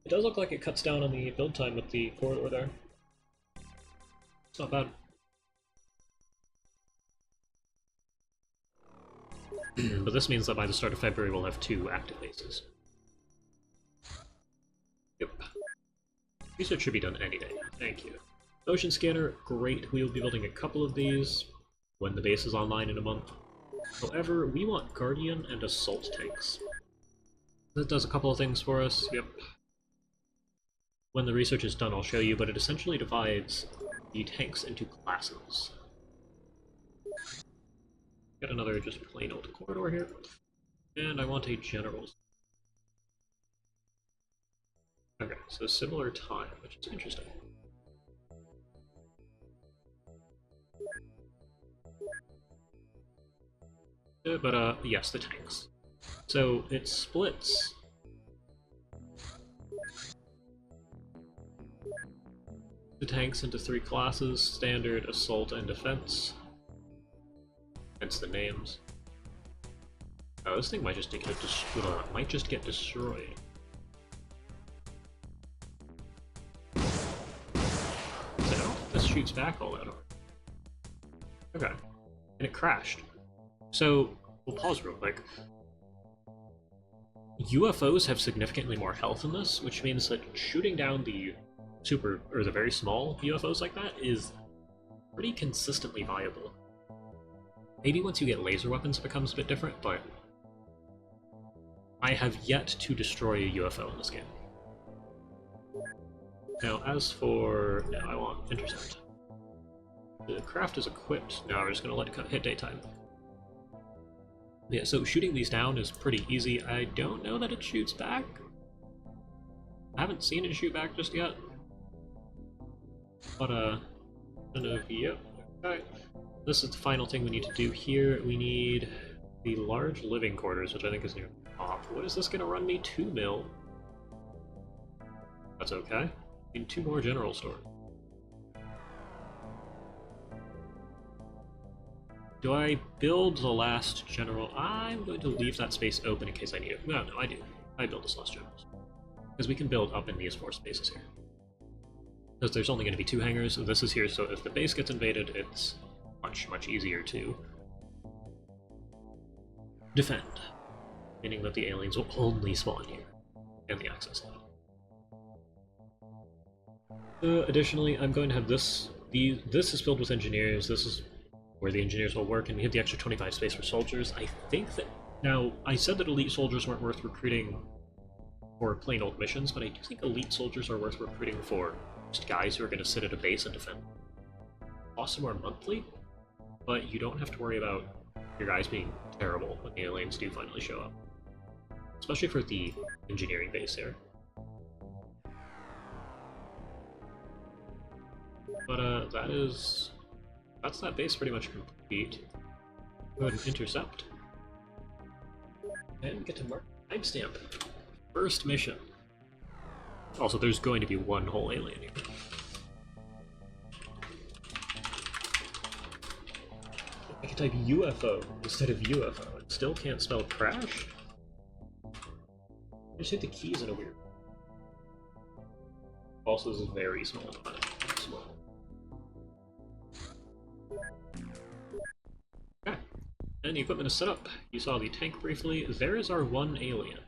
It does look like it cuts down on the build time with the corridor there. It's not bad. But this means that by the start of February we'll have 2 active bases. Yep. Research should be done any day. Thank you. Ocean scanner, great. We will be building a couple of these when the base is online in a month. However, we want Guardian and Assault tanks. That does a couple of things for us, yep. When the research is done, I'll show you, but it essentially divides the tanks into classes. Got another just plain old corridor here. And I want a general. Okay, so similar time, which is interesting. But yes, the tanks. So it splits the tanks into 3 classes: standard, assault, and defense. Hence the names. Oh, this thing might just get destroyed. This shoots back all that hard. Okay. And it crashed. So, we'll pause real quick. UFOs have significantly more health in this, which means that shooting down the the very small UFOs like that is pretty consistently viable. Maybe once you get laser weapons it becomes a bit different, but I have yet to destroy a UFO in this game. Now, as for... no, I want intercept. The craft is equipped. Now we're just going to let it hit daytime. Yeah, so shooting these down is pretty easy. I don't know that it shoots back. I haven't seen it shoot back just yet. But, yep, okay. This is the final thing we need to do here. We need the large living quarters, which I think is near the top. What is this going to run me? 2 mil. That's okay. I need 2 more general stores. Do I build the last general? I'm going to leave that space open in case I need it. No, I do. I build this last general. Because we can build up in these 4 spaces here. Because there's only going to be 2 hangars, so this is here, so if the base gets invaded, it's much easier to defend. Meaning that the aliens will only spawn here, and the access line. Additionally, I'm going to have this. This is filled with engineers. This is where the engineers will work, and we have the extra 25 space for soldiers. I think that... now, I said that elite soldiers weren't worth recruiting for plain old missions, but I do think elite soldiers are worth recruiting for just guys who are going to sit at a base and defend. Cost them more monthly, but you don't have to worry about your guys being terrible when the aliens do finally show up. Especially for the engineering base here. But that's that base pretty much complete. Go ahead and intercept. And get to mark timestamp. First mission. Also, there's going to be 1 whole alien here. I can type UFO instead of UFO. It still can't spell crash? I just hit the keys in a weird... Also, this is very small. Small. Okay. And the equipment is set up. You saw the tank briefly. There is our 1 alien.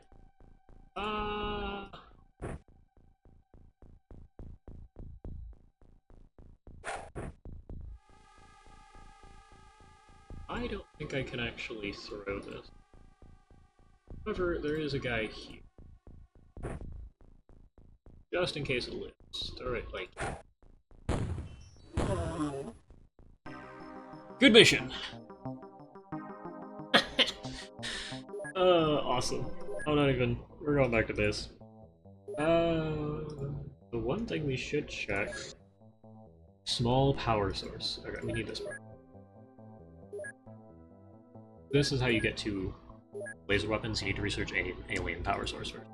I don't think I can actually throw this. However, there is a guy here. Just in case it lives. Throw it like... good mission! Awesome. Oh, not even. We're going back to base. The one thing we should check... small power source. Okay, we need this part. This is how you get to laser weapons. You need to research an alien power source first.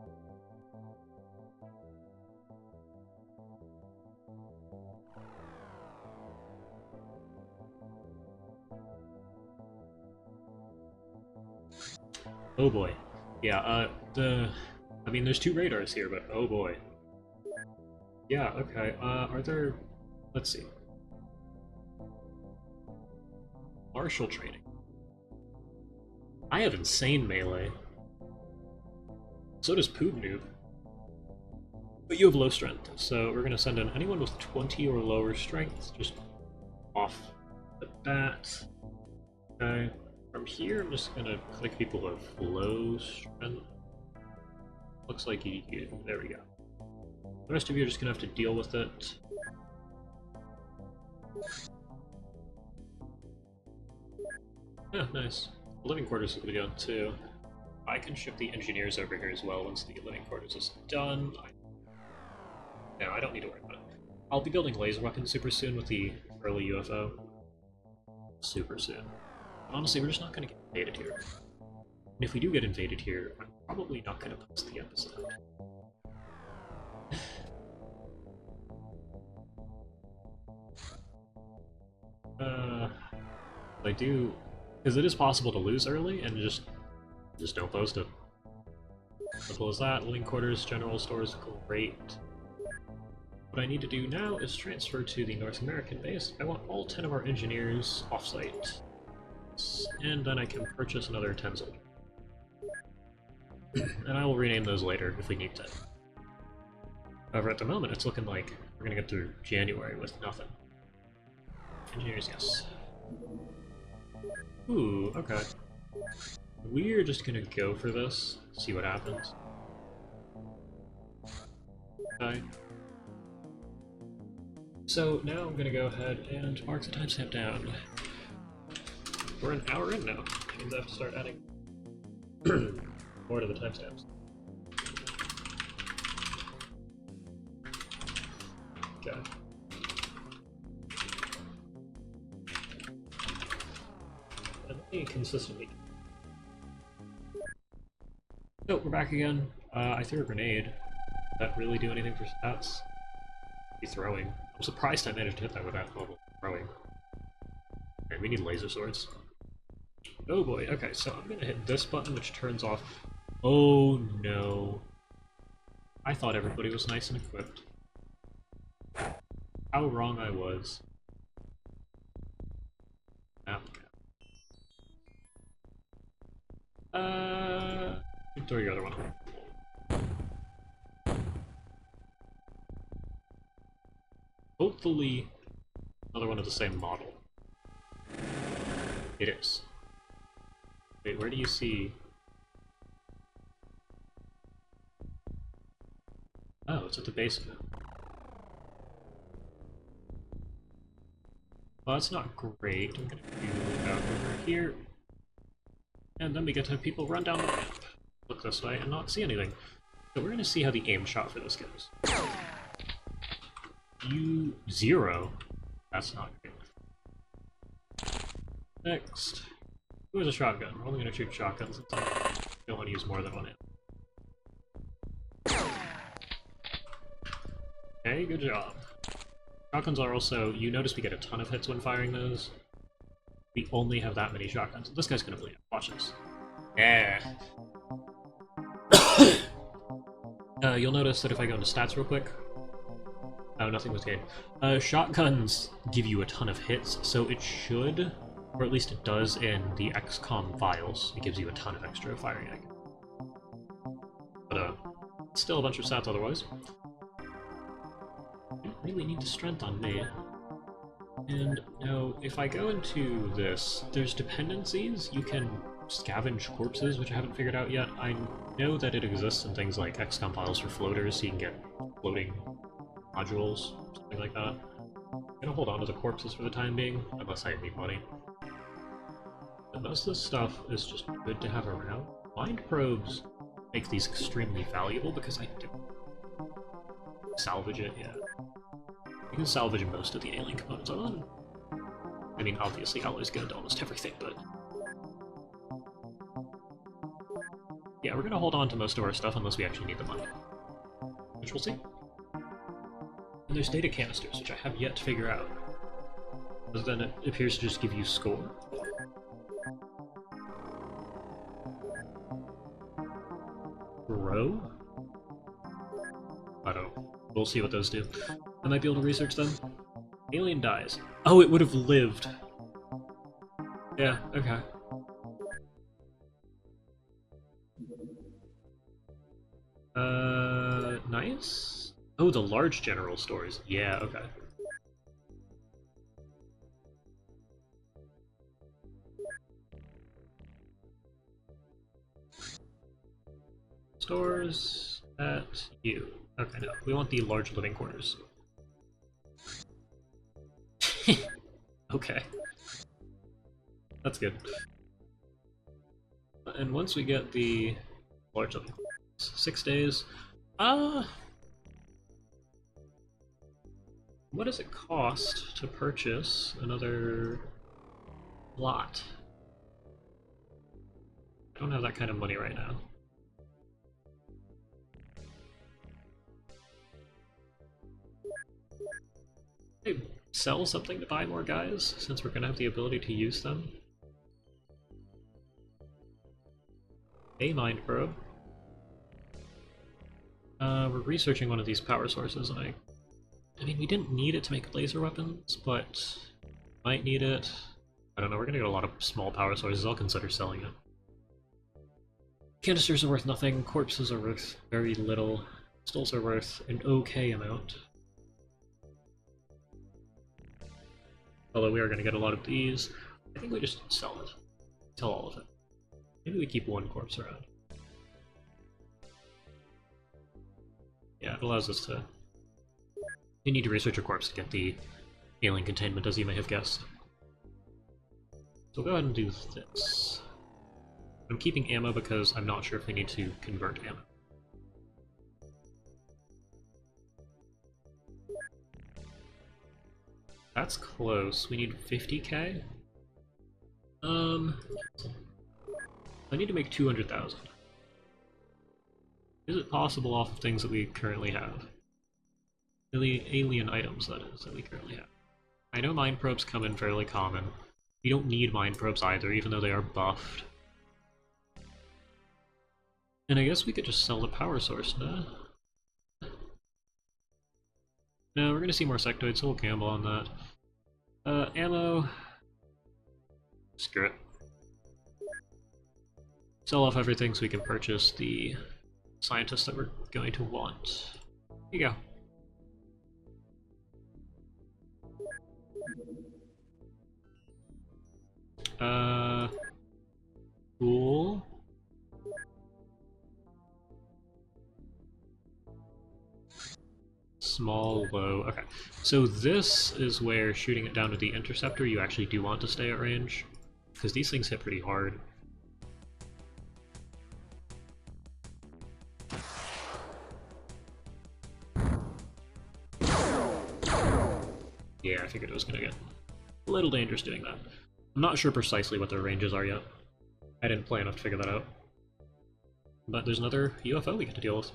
Oh boy. Yeah, I mean, there's 2 radars here, but oh boy. Yeah, okay, are there... let's see. Martial training. I have insane melee. So does Poob Noob. But you have low strength, so we're gonna send in anyone with 20 or lower strength, just off the bat. Okay. From here, I'm just gonna click people who have low strength. Looks like you... there we go. The rest of you are just gonna have to deal with it. Yeah, nice. The living quarters is gonna go too. I can ship the engineers over here as well once the living quarters is done. No, I don't need to worry about it. I'll be building laser weapons super soon with the early UFO. Super soon. Honestly, we're just not gonna get invaded here. And if we do get invaded here, I'm probably not gonna post the episode. I do... because it is possible to lose early, and just don't post it. Simple as that. Living quarters, general stores, great. What I need to do now is transfer to the North American base. I want all 10 of our engineers off-site. And then I can purchase another 10 soldiers. And I will rename those later if we need to. However, at the moment, it's looking like we're gonna get through January with nothing. Engineers, yes. Ooh, okay. We're just gonna go for this, see what happens. Okay. So now I'm gonna go ahead and mark the timestamp down. We're an hour in now, which means I have to start adding more to the timestamps. Okay. And let me consistently. So we're back again. I threw a grenade. Did that really do anything for stats? Be throwing. I'm surprised I managed to hit that with that level of throwing. Okay, we need laser swords. Oh boy, okay, so I'm gonna hit this button which turns off. Oh no. I thought everybody was nice and equipped. How wrong I was. Ah, okay. Throw your other one away. Hopefully, another one of the same model. It is. Wait, where do you see? Oh, it's at the base of it. Well, that's not great. I'm gonna do out over here. And then we get to have people run down the ramp, look this way, and not see anything. So we're gonna see how the aim shot for this goes. Zero. That's not great. Next. Who has a shotgun? We're only gonna shoot shotguns since I don't want to use more than one ammo. Okay, good job. Shotguns are also, you notice we get a ton of hits when firing those. We only have that many shotguns. This guy's gonna bleed out. Watch this. Yeah. You'll notice that if I go into stats real quick. Oh, nothing was gained. Shotguns give you a ton of hits, so it should, or at least it does in the XCOM files. It gives you a ton of extra firing ag. But, still a bunch of stats otherwise. I don't really need the strength on me. And now, if I go into this, there's dependencies. You can scavenge corpses, which I haven't figured out yet. I know that it exists in things like XCOM files for floaters, so you can get floating modules, something like that. I'm gonna hold on to the corpses for the time being, unless I need money. But most of this stuff is just good to have around. Mind probes make these extremely valuable because I do salvage it, yeah. You can salvage most of the alien components on. I mean, obviously alloys go into almost everything, but... yeah, we're gonna hold on to most of our stuff unless we actually need the money. Which we'll see. And there's data canisters, which I have yet to figure out. Other than it appears to just give you score. Grow? I don't know. We'll see what those do. I might be able to research them. Alien dies. Oh, it would have lived. Yeah, okay. Nice? Oh, the large general stores. Yeah, okay. Stores at you. Okay, no. We want the large living quarters. Okay. That's good. And once we get the large living quarters, 6 days. What does it cost to purchase another lot? I don't have that kind of money right now. Hey, sell something to buy more guys, since we're gonna have the ability to use them. A mind probe. We're researching one of these power sources, and I mean, we didn't need it to make laser weapons, but might need it. I don't know, we're gonna get a lot of small power sources, I'll consider selling it. Canisters are worth nothing, corpses are worth very little, pistols are worth an okay amount. Although we are going to get a lot of these. I think we just sell it. Sell all of it. Maybe we keep one corpse around. Yeah, it allows us to... You need to research a corpse to get the alien containment, as you may have guessed. So we'll go ahead and do this. I'm keeping ammo because I'm not sure if we need to convert ammo. That's close. We need 50k? I need to make 200,000. Is it possible off of things that we currently have? Alien items, that is, that we currently have. I know mind probes come in fairly common. We don't need mind probes either, even though they are buffed. And I guess we could just sell the power source, no? No, we're gonna see more sectoids, so we'll gamble on that. Ammo... Screw it. Sell off everything so we can purchase the scientists that we're going to want. Here you go. Cool. Small, low, okay. So this is where shooting it down with the interceptor you actually do want to stay at range, because these things hit pretty hard. Yeah, I figured it was gonna get a little dangerous doing that. I'm not sure precisely what their ranges are yet. I didn't play enough to figure that out. But there's another UFO we get to deal with.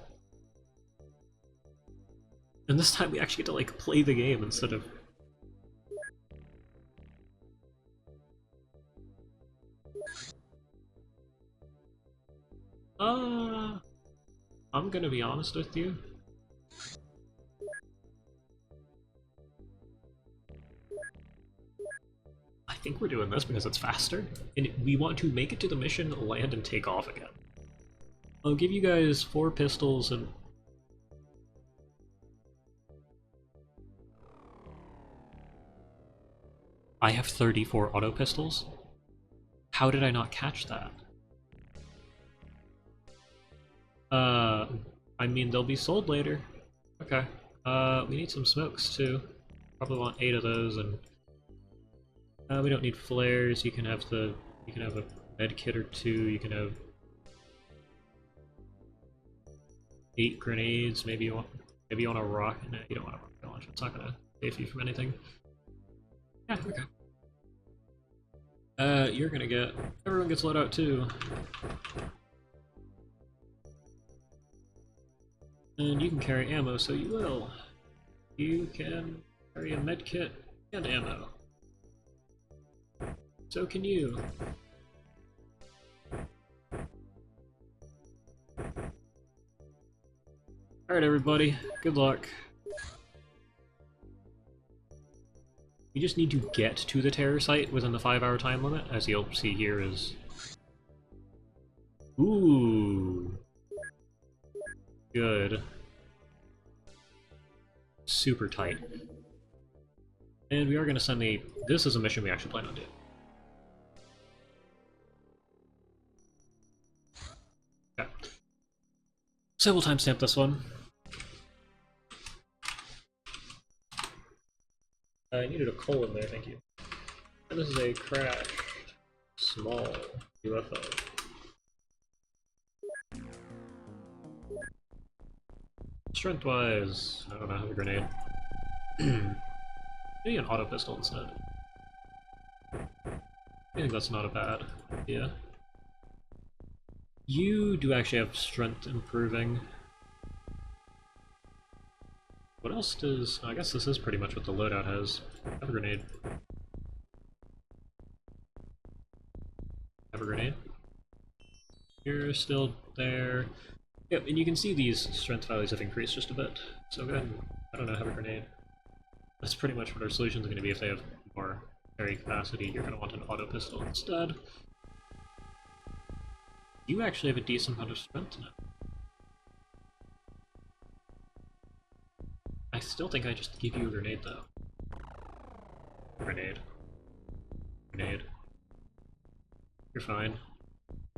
And this time we actually get to, like, play the game instead of... I'm gonna be honest with you. I think we're doing this because it's faster, and we want to make it to the mission, land, and take off again. I'll give you guys 4 pistols and... I have 34 auto pistols? How did I not catch that? I mean, they'll be sold later. Okay. We need some smokes too. Probably want 8 of those, and we don't need flares. You can have a med kit or 2. You can have 8 grenades. Maybe you want a rocket. No, you don't want a rocket launcher. It's not gonna save you from anything. Yeah, okay. You're gonna get... Everyone gets let out too. And you can carry ammo, so you will. You can carry a medkit and ammo. So can you. Alright everybody, good luck. We just need to get to the terror site within the 5-hour time limit, as you'll see here is... Ooh. Good. Super tight. And we are going to send the... This is a mission we actually plan on doing. Okay. So we'll timestamp this one. I needed a colon there, thank you. And this is a crashed small UFO. Strength-wise, I don't know, have a grenade. Maybe an auto pistol instead. I think that's not a bad idea. You do actually have strength improving. What else does... I guess this is pretty much what the loadout has. Have a grenade. Have a grenade. You're still there. Yep, and you can see these strength values have increased just a bit. So go ahead and, I don't know, have a grenade. That's pretty much what our solution is going to be. If they have more carry capacity, you're going to want an auto pistol instead. You actually have a decent amount of strength now. I still think I just give you a grenade, though. Grenade. Grenade. You're fine.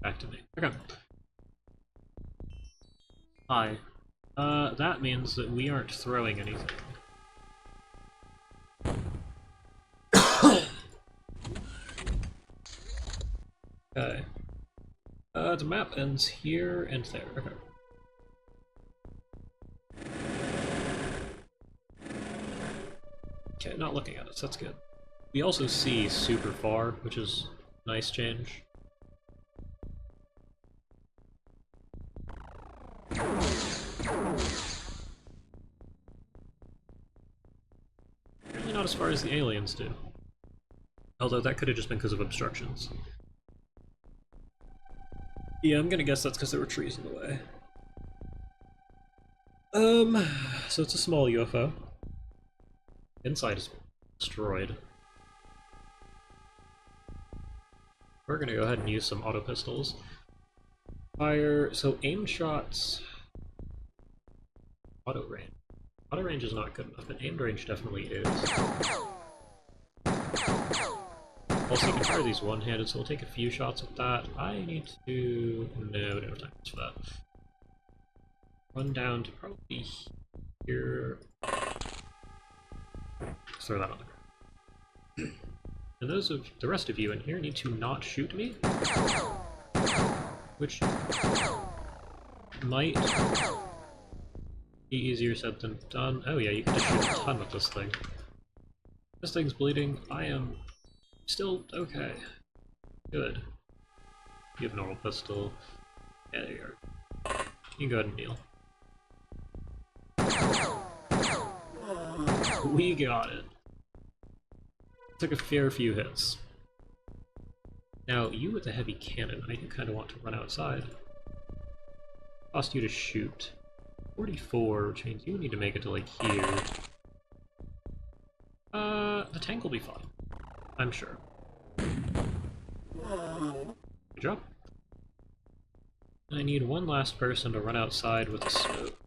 Back to me. Okay. Hi. That means that we aren't throwing anything. Okay. The map ends here and there. Okay. Okay, not looking at us, that's good. We also see super far, which is a nice change. Apparently not as far as the aliens do. Although that could have just been because of obstructions. Yeah, I'm gonna guess that's because there were trees in the way. So it's a small UFO. Inside is destroyed. We're gonna go ahead and use some auto pistols. Fire, so aimed shots... Auto range. Auto range is not good enough, but aimed range definitely is. Also, you can fire these one-handed, so we'll take a few shots with that. I need to... No, we don't have time for that. Run down to probably here. Throw that on the ground. And those of the rest of you in here need to not shoot me, which might be easier said than done. Oh yeah, you can just shoot a ton with this thing. This thing's bleeding. I am still okay. Good. You have a normal pistol. Yeah, there you are. You can go ahead and kneel. We got it. Took a fair few hits. Now, you with the heavy cannon, I do kind of want to run outside. Cost you to shoot. 44, which means you need to make it to, like, here. The tank will be fine. I'm sure. Good job. I need one last person to run outside with a smoke.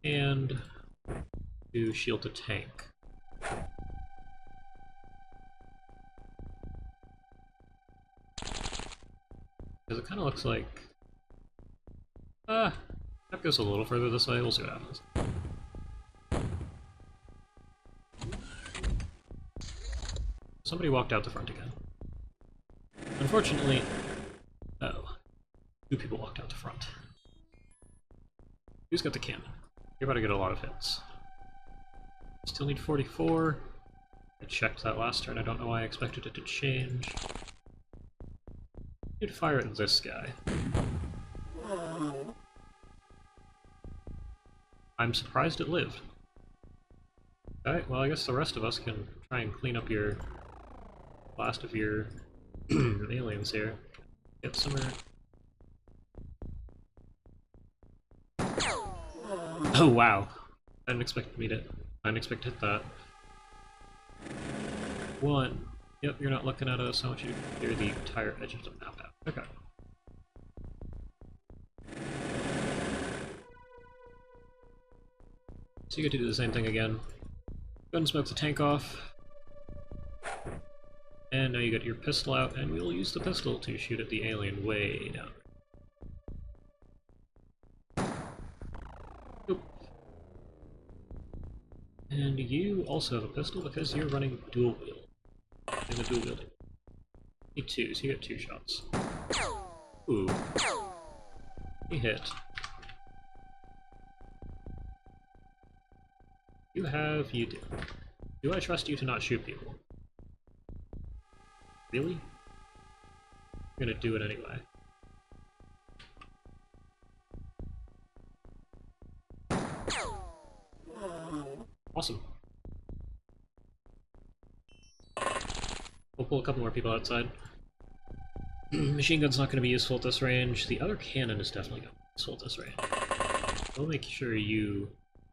And to shield the tank. Because it kind of looks like... that goes a little further this way, we'll see what happens. Somebody walked out the front again. Unfortunately... Oh. 2 people walked out the front. Who's got the cannon? You're about to get a lot of hits. Still need 44. I checked that last turn, I don't know why I expected it to change. You'd fire at this guy. I'm surprised it lived. Alright, well I guess the rest of us can try and clean up your last of your aliens here. Get somewhere. Oh wow. I didn't expect me to hit that. 1. Yep, you're not looking at us. I want you to clear the entire edge of the map out. Okay. So you get to do the same thing again. Go ahead and smoke the tank off. And now you get your pistol out, and we'll use the pistol to shoot at the alien way down. Oop. And you also have a pistol because you're running dual wield. In the dual wielding. Need 2, so you get 2 shots. Ooh. He hit. You do. Do I trust you to not shoot people? Really? I'm gonna do it anyway. Awesome. We'll pull a couple more people outside. Machine gun's not going to be useful at this range. The other cannon is definitely going to be useful at this range. We'll make sure you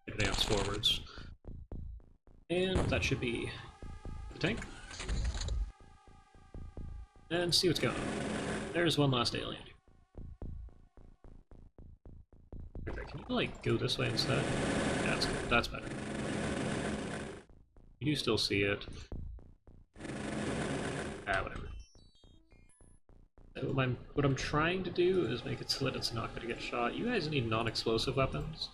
advance forwards. And that should be the tank. And see what's going on. There's one last alien. I'll, like, go this way instead. Yeah, that's better. You do still see it. Ah, whatever. What I'm trying to do is make it so that it's not going to get shot. You guys need non-explosive weapons.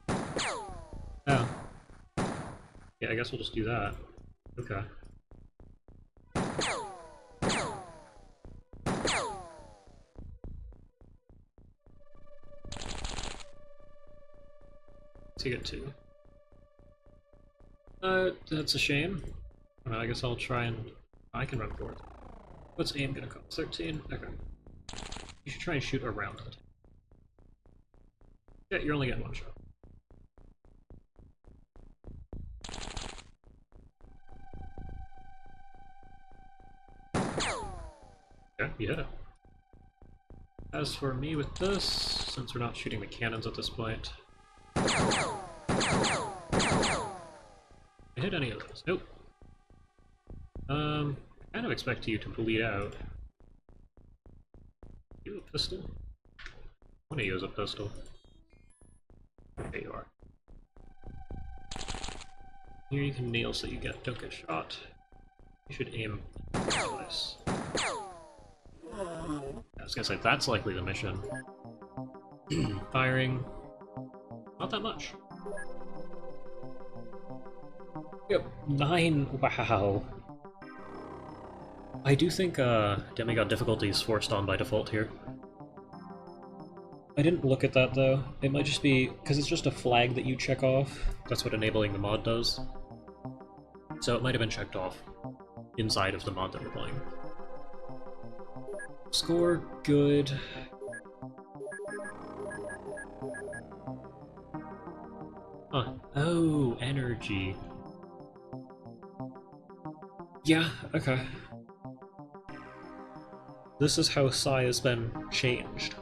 Oh. Yeah, I guess we'll just do that. Okay. To get two. That's a shame. I guess I'll try and... I can run forward. What's aim gonna cost? 13? Okay. You should try and shoot around it. Yeah, you're only getting one shot. Yeah, you hit it. As for me with this, since we're not shooting the cannons at this point... I hit any of those? Nope. I kind of expect you to bleed out. You have a pistol? I want to use a pistol. There you are. Here you can kneel so you don't get shot. You should aim twice. I was gonna say, that's likely the mission. Firing. Not that much. Yep, 9, wow. I do think demigod difficulty is forced on by default here. I didn't look at that though. It might just be, because it's just a flag that you check off. That's what enabling the mod does. So it might have been checked off inside of the mod that we're playing. Score, good. Huh. Oh, energy. Yeah, okay. This is how Psi has been changed.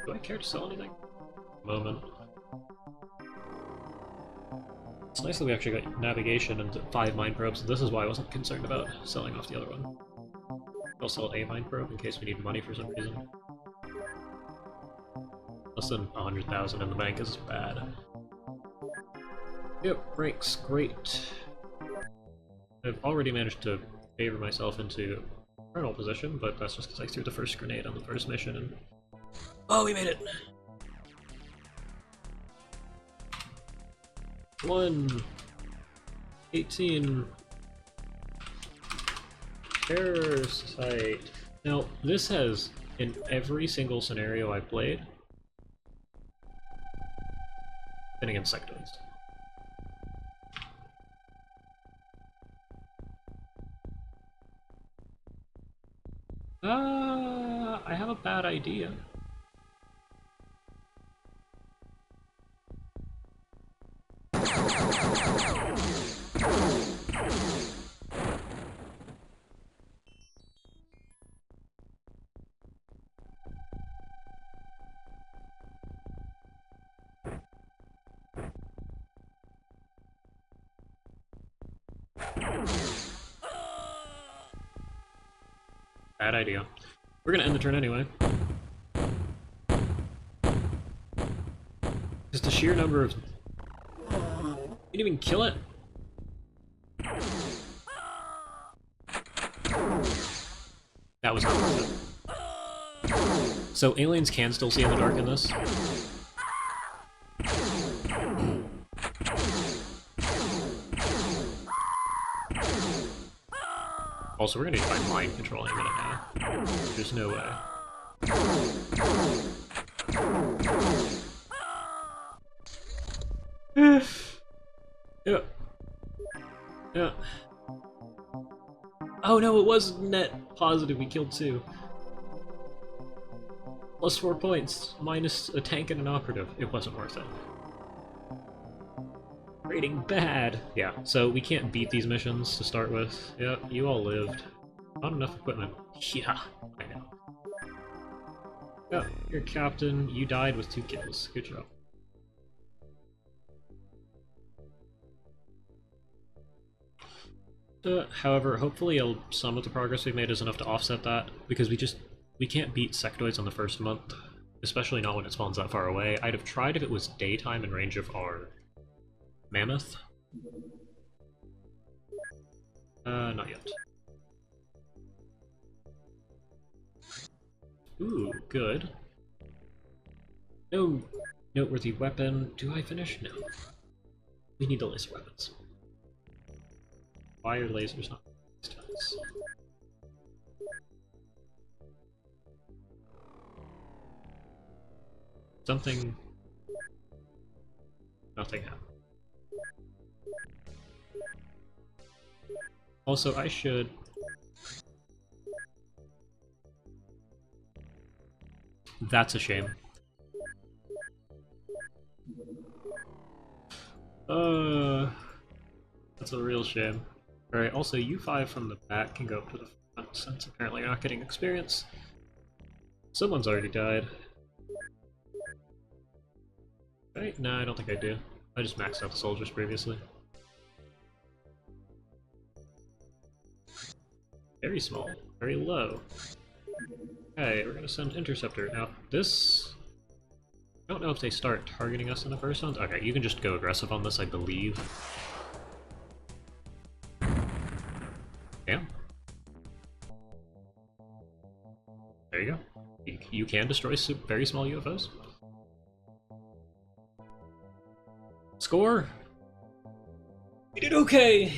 Do I care to sell anything? Moment. It's nice that we actually got navigation and 5 mine probes. This is why I wasn't concerned about selling off the other one. I'll sell a mine probe in case we need money for some reason. Less than 100,000 in the bank is bad. Yep, brakes, great. I've already managed to favor myself into terminal position, but that's just because I threw the first grenade on the first mission and... Oh, we made it! 1 18 Terror site. Now, this has, in every single scenario I've played, been against sectoids. I have a bad idea. Bad idea. We're gonna end the turn anyway. Just the sheer number of... You didn't even kill it? That was not worth it. So aliens can still see in the dark in this? Also, we're gonna need to find mind controlling a minute now. There's no way. Yeah. Yeah. Oh no, it was net positive, we killed 2. Plus 4 points, minus a tank and an operative. It wasn't worth it. Rating bad. Yeah, so we can't beat these missions to start with. Yep, you all lived. Not enough equipment. Yeah, I know. Yep, you're captain. You died with 2 kills. Good job. However, hopefully some of the progress we've made is enough to offset that, because we just We can't beat sectoids on the first month, especially not when it spawns that far away. I'd have tried if it was daytime in range of our mammoth. Not yet. Ooh, good. No noteworthy weapon. Do I finish? No. We need the laser weapons. Why are lasers not stats? Something... Nothing happened. Also, I should... That's a shame. That's a real shame. Alright, also U5 from the back can go up to the front, since apparently you're not getting experience. Someone's already died. Right? No, I don't think I do. I just maxed out the soldiers previously. Very small. Very low. Okay, we're gonna send Interceptor. Now, this... I don't know if they start targeting us in the first round. Okay, you can just go aggressive on this, I believe. Damn. There you go. You can destroy very small UFOs. Score! We did okay!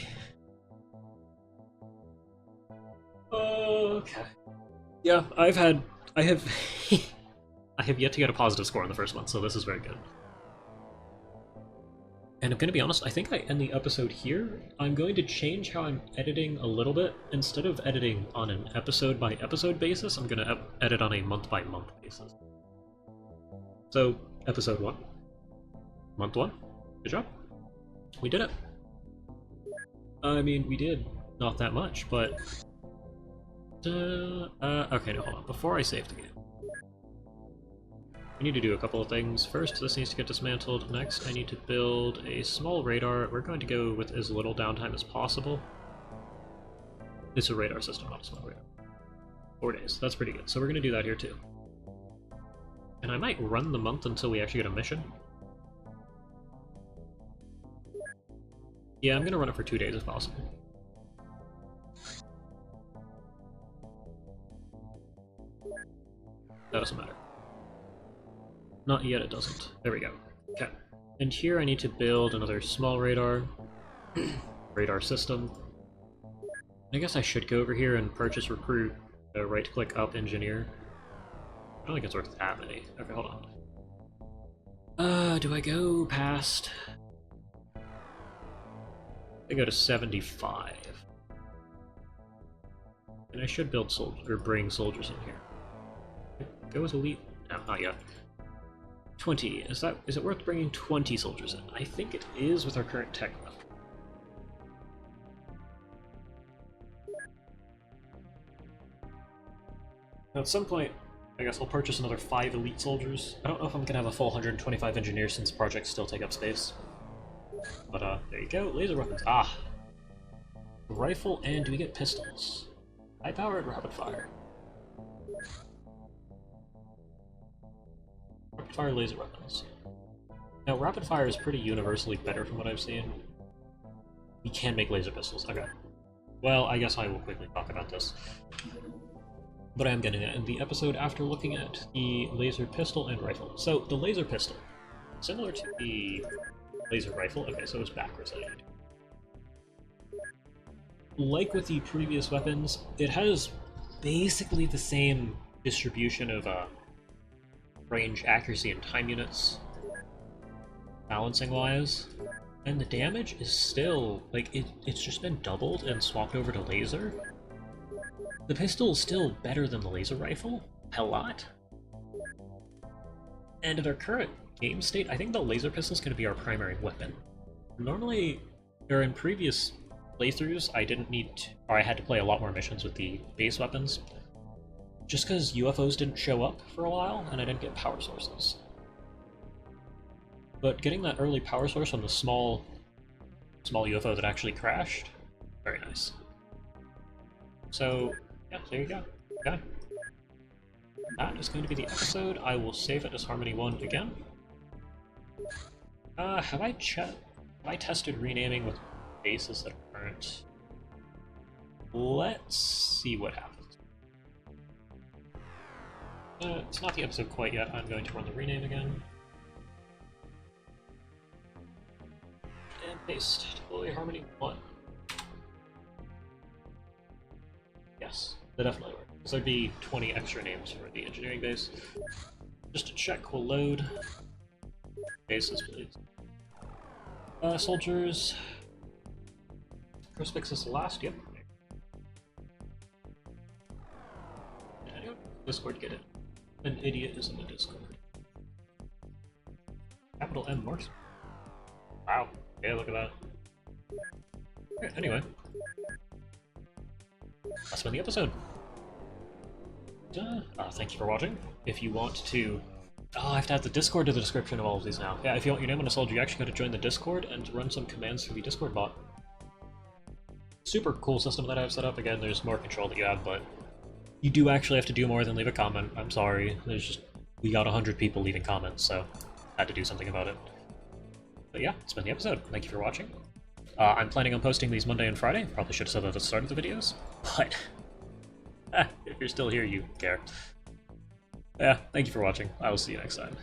Okay. Yeah, I have I have yet to get a positive score on the first one, so this is very good. And I'm gonna be honest, I think I end the episode here. I'm going to change how I'm editing a little bit. Instead of editing on an episode-by-episode basis, I'm gonna edit on a month-by-month basis. So, episode 1. Month 1. Good job. We did it. I mean, we did not that much, but... okay, no, hold on. Before I save the game, I need to do a couple of things. First, this needs to get dismantled. Next, I need to build a small radar. We're going to go with as little downtime as possible. It's a radar system, not a small radar. 4 days. That's pretty good. So we're going to do that here, too. And I might run the month until we actually get a mission. Yeah, I'm going to run it for 2 days if possible. That doesn't matter. Not yet, it doesn't. There we go. Okay. And here I need to build another small radar. Radar system. I guess I should go over here and purchase recruit. Right-click up engineer. I don't think it's worth that many. Okay, hold on. Do I go past... I go to 75. And I should build bring soldiers in here. Go with elite? No, not yet. 20. Is it worth bringing 20 soldiers in? I think it is with our current tech left. Now at some point, I guess I'll purchase another 5 elite soldiers. I don't know if I'm gonna have a full 125 engineers since projects still take up space. But there you go, laser weapons. Ah! Rifle, and do we get pistols? High-powered rapid fire. Rapid fire laser weapons. Now, rapid fire is pretty universally better from what I've seen. We can make laser pistols. Okay. Well, I guess I will quickly talk about this. But I am getting it in the episode after looking at the laser pistol and rifle. So, the laser pistol, similar to the laser rifle. Okay, so it's backwards. Like with the previous weapons, it has basically the same distribution of range, accuracy, and time units, balancing-wise, and the damage is still, like, it's just been doubled and swapped over to laser. The pistol is still better than the laser rifle, a lot. And at our current game state, I think the laser pistol is going to be our primary weapon. Normally, or in previous playthroughs, I didn't need to, or I had to play a lot more missions with the base weapons, just because UFOs didn't show up for a while, and I didn't get power sources. But getting that early power source on the small UFO that actually crashed, very nice. So, yeah, there you go. Okay. that is going to be the episode. I will save it as Harmony 1 again. Have I tested renaming with bases that aren't? Let's see what happens. It's not the episode quite yet. I'm going to run the rename again. And paste. Totally Harmony 1. Yes, that definitely works. So there'd be 20 extra names for the engineering base. Just to check, we'll load bases, please. Soldiers. Crucifix is the last, yep. Discord, get it. An idiot is in the Discord. Capital M works. Wow. Okay, look at that. Okay, anyway. That's been the episode. Thank you for watching. If you want to... Oh, I have to add the Discord to the description of all of these now. Yeah, if you want your name on a soldier, you actually got to join the Discord and run some commands through the Discord bot. Super cool system that I have set up. Again, there's more control that you have, but you do actually have to do more than leave a comment. I'm sorry. We got 100 people leaving comments, so I had to do something about it. But yeah, it's been the episode. Thank you for watching. I'm planning on posting these Monday and Friday. Probably should have said that at the start of the videos, but if you're still here, you care. Yeah, thank you for watching. I will see you next time.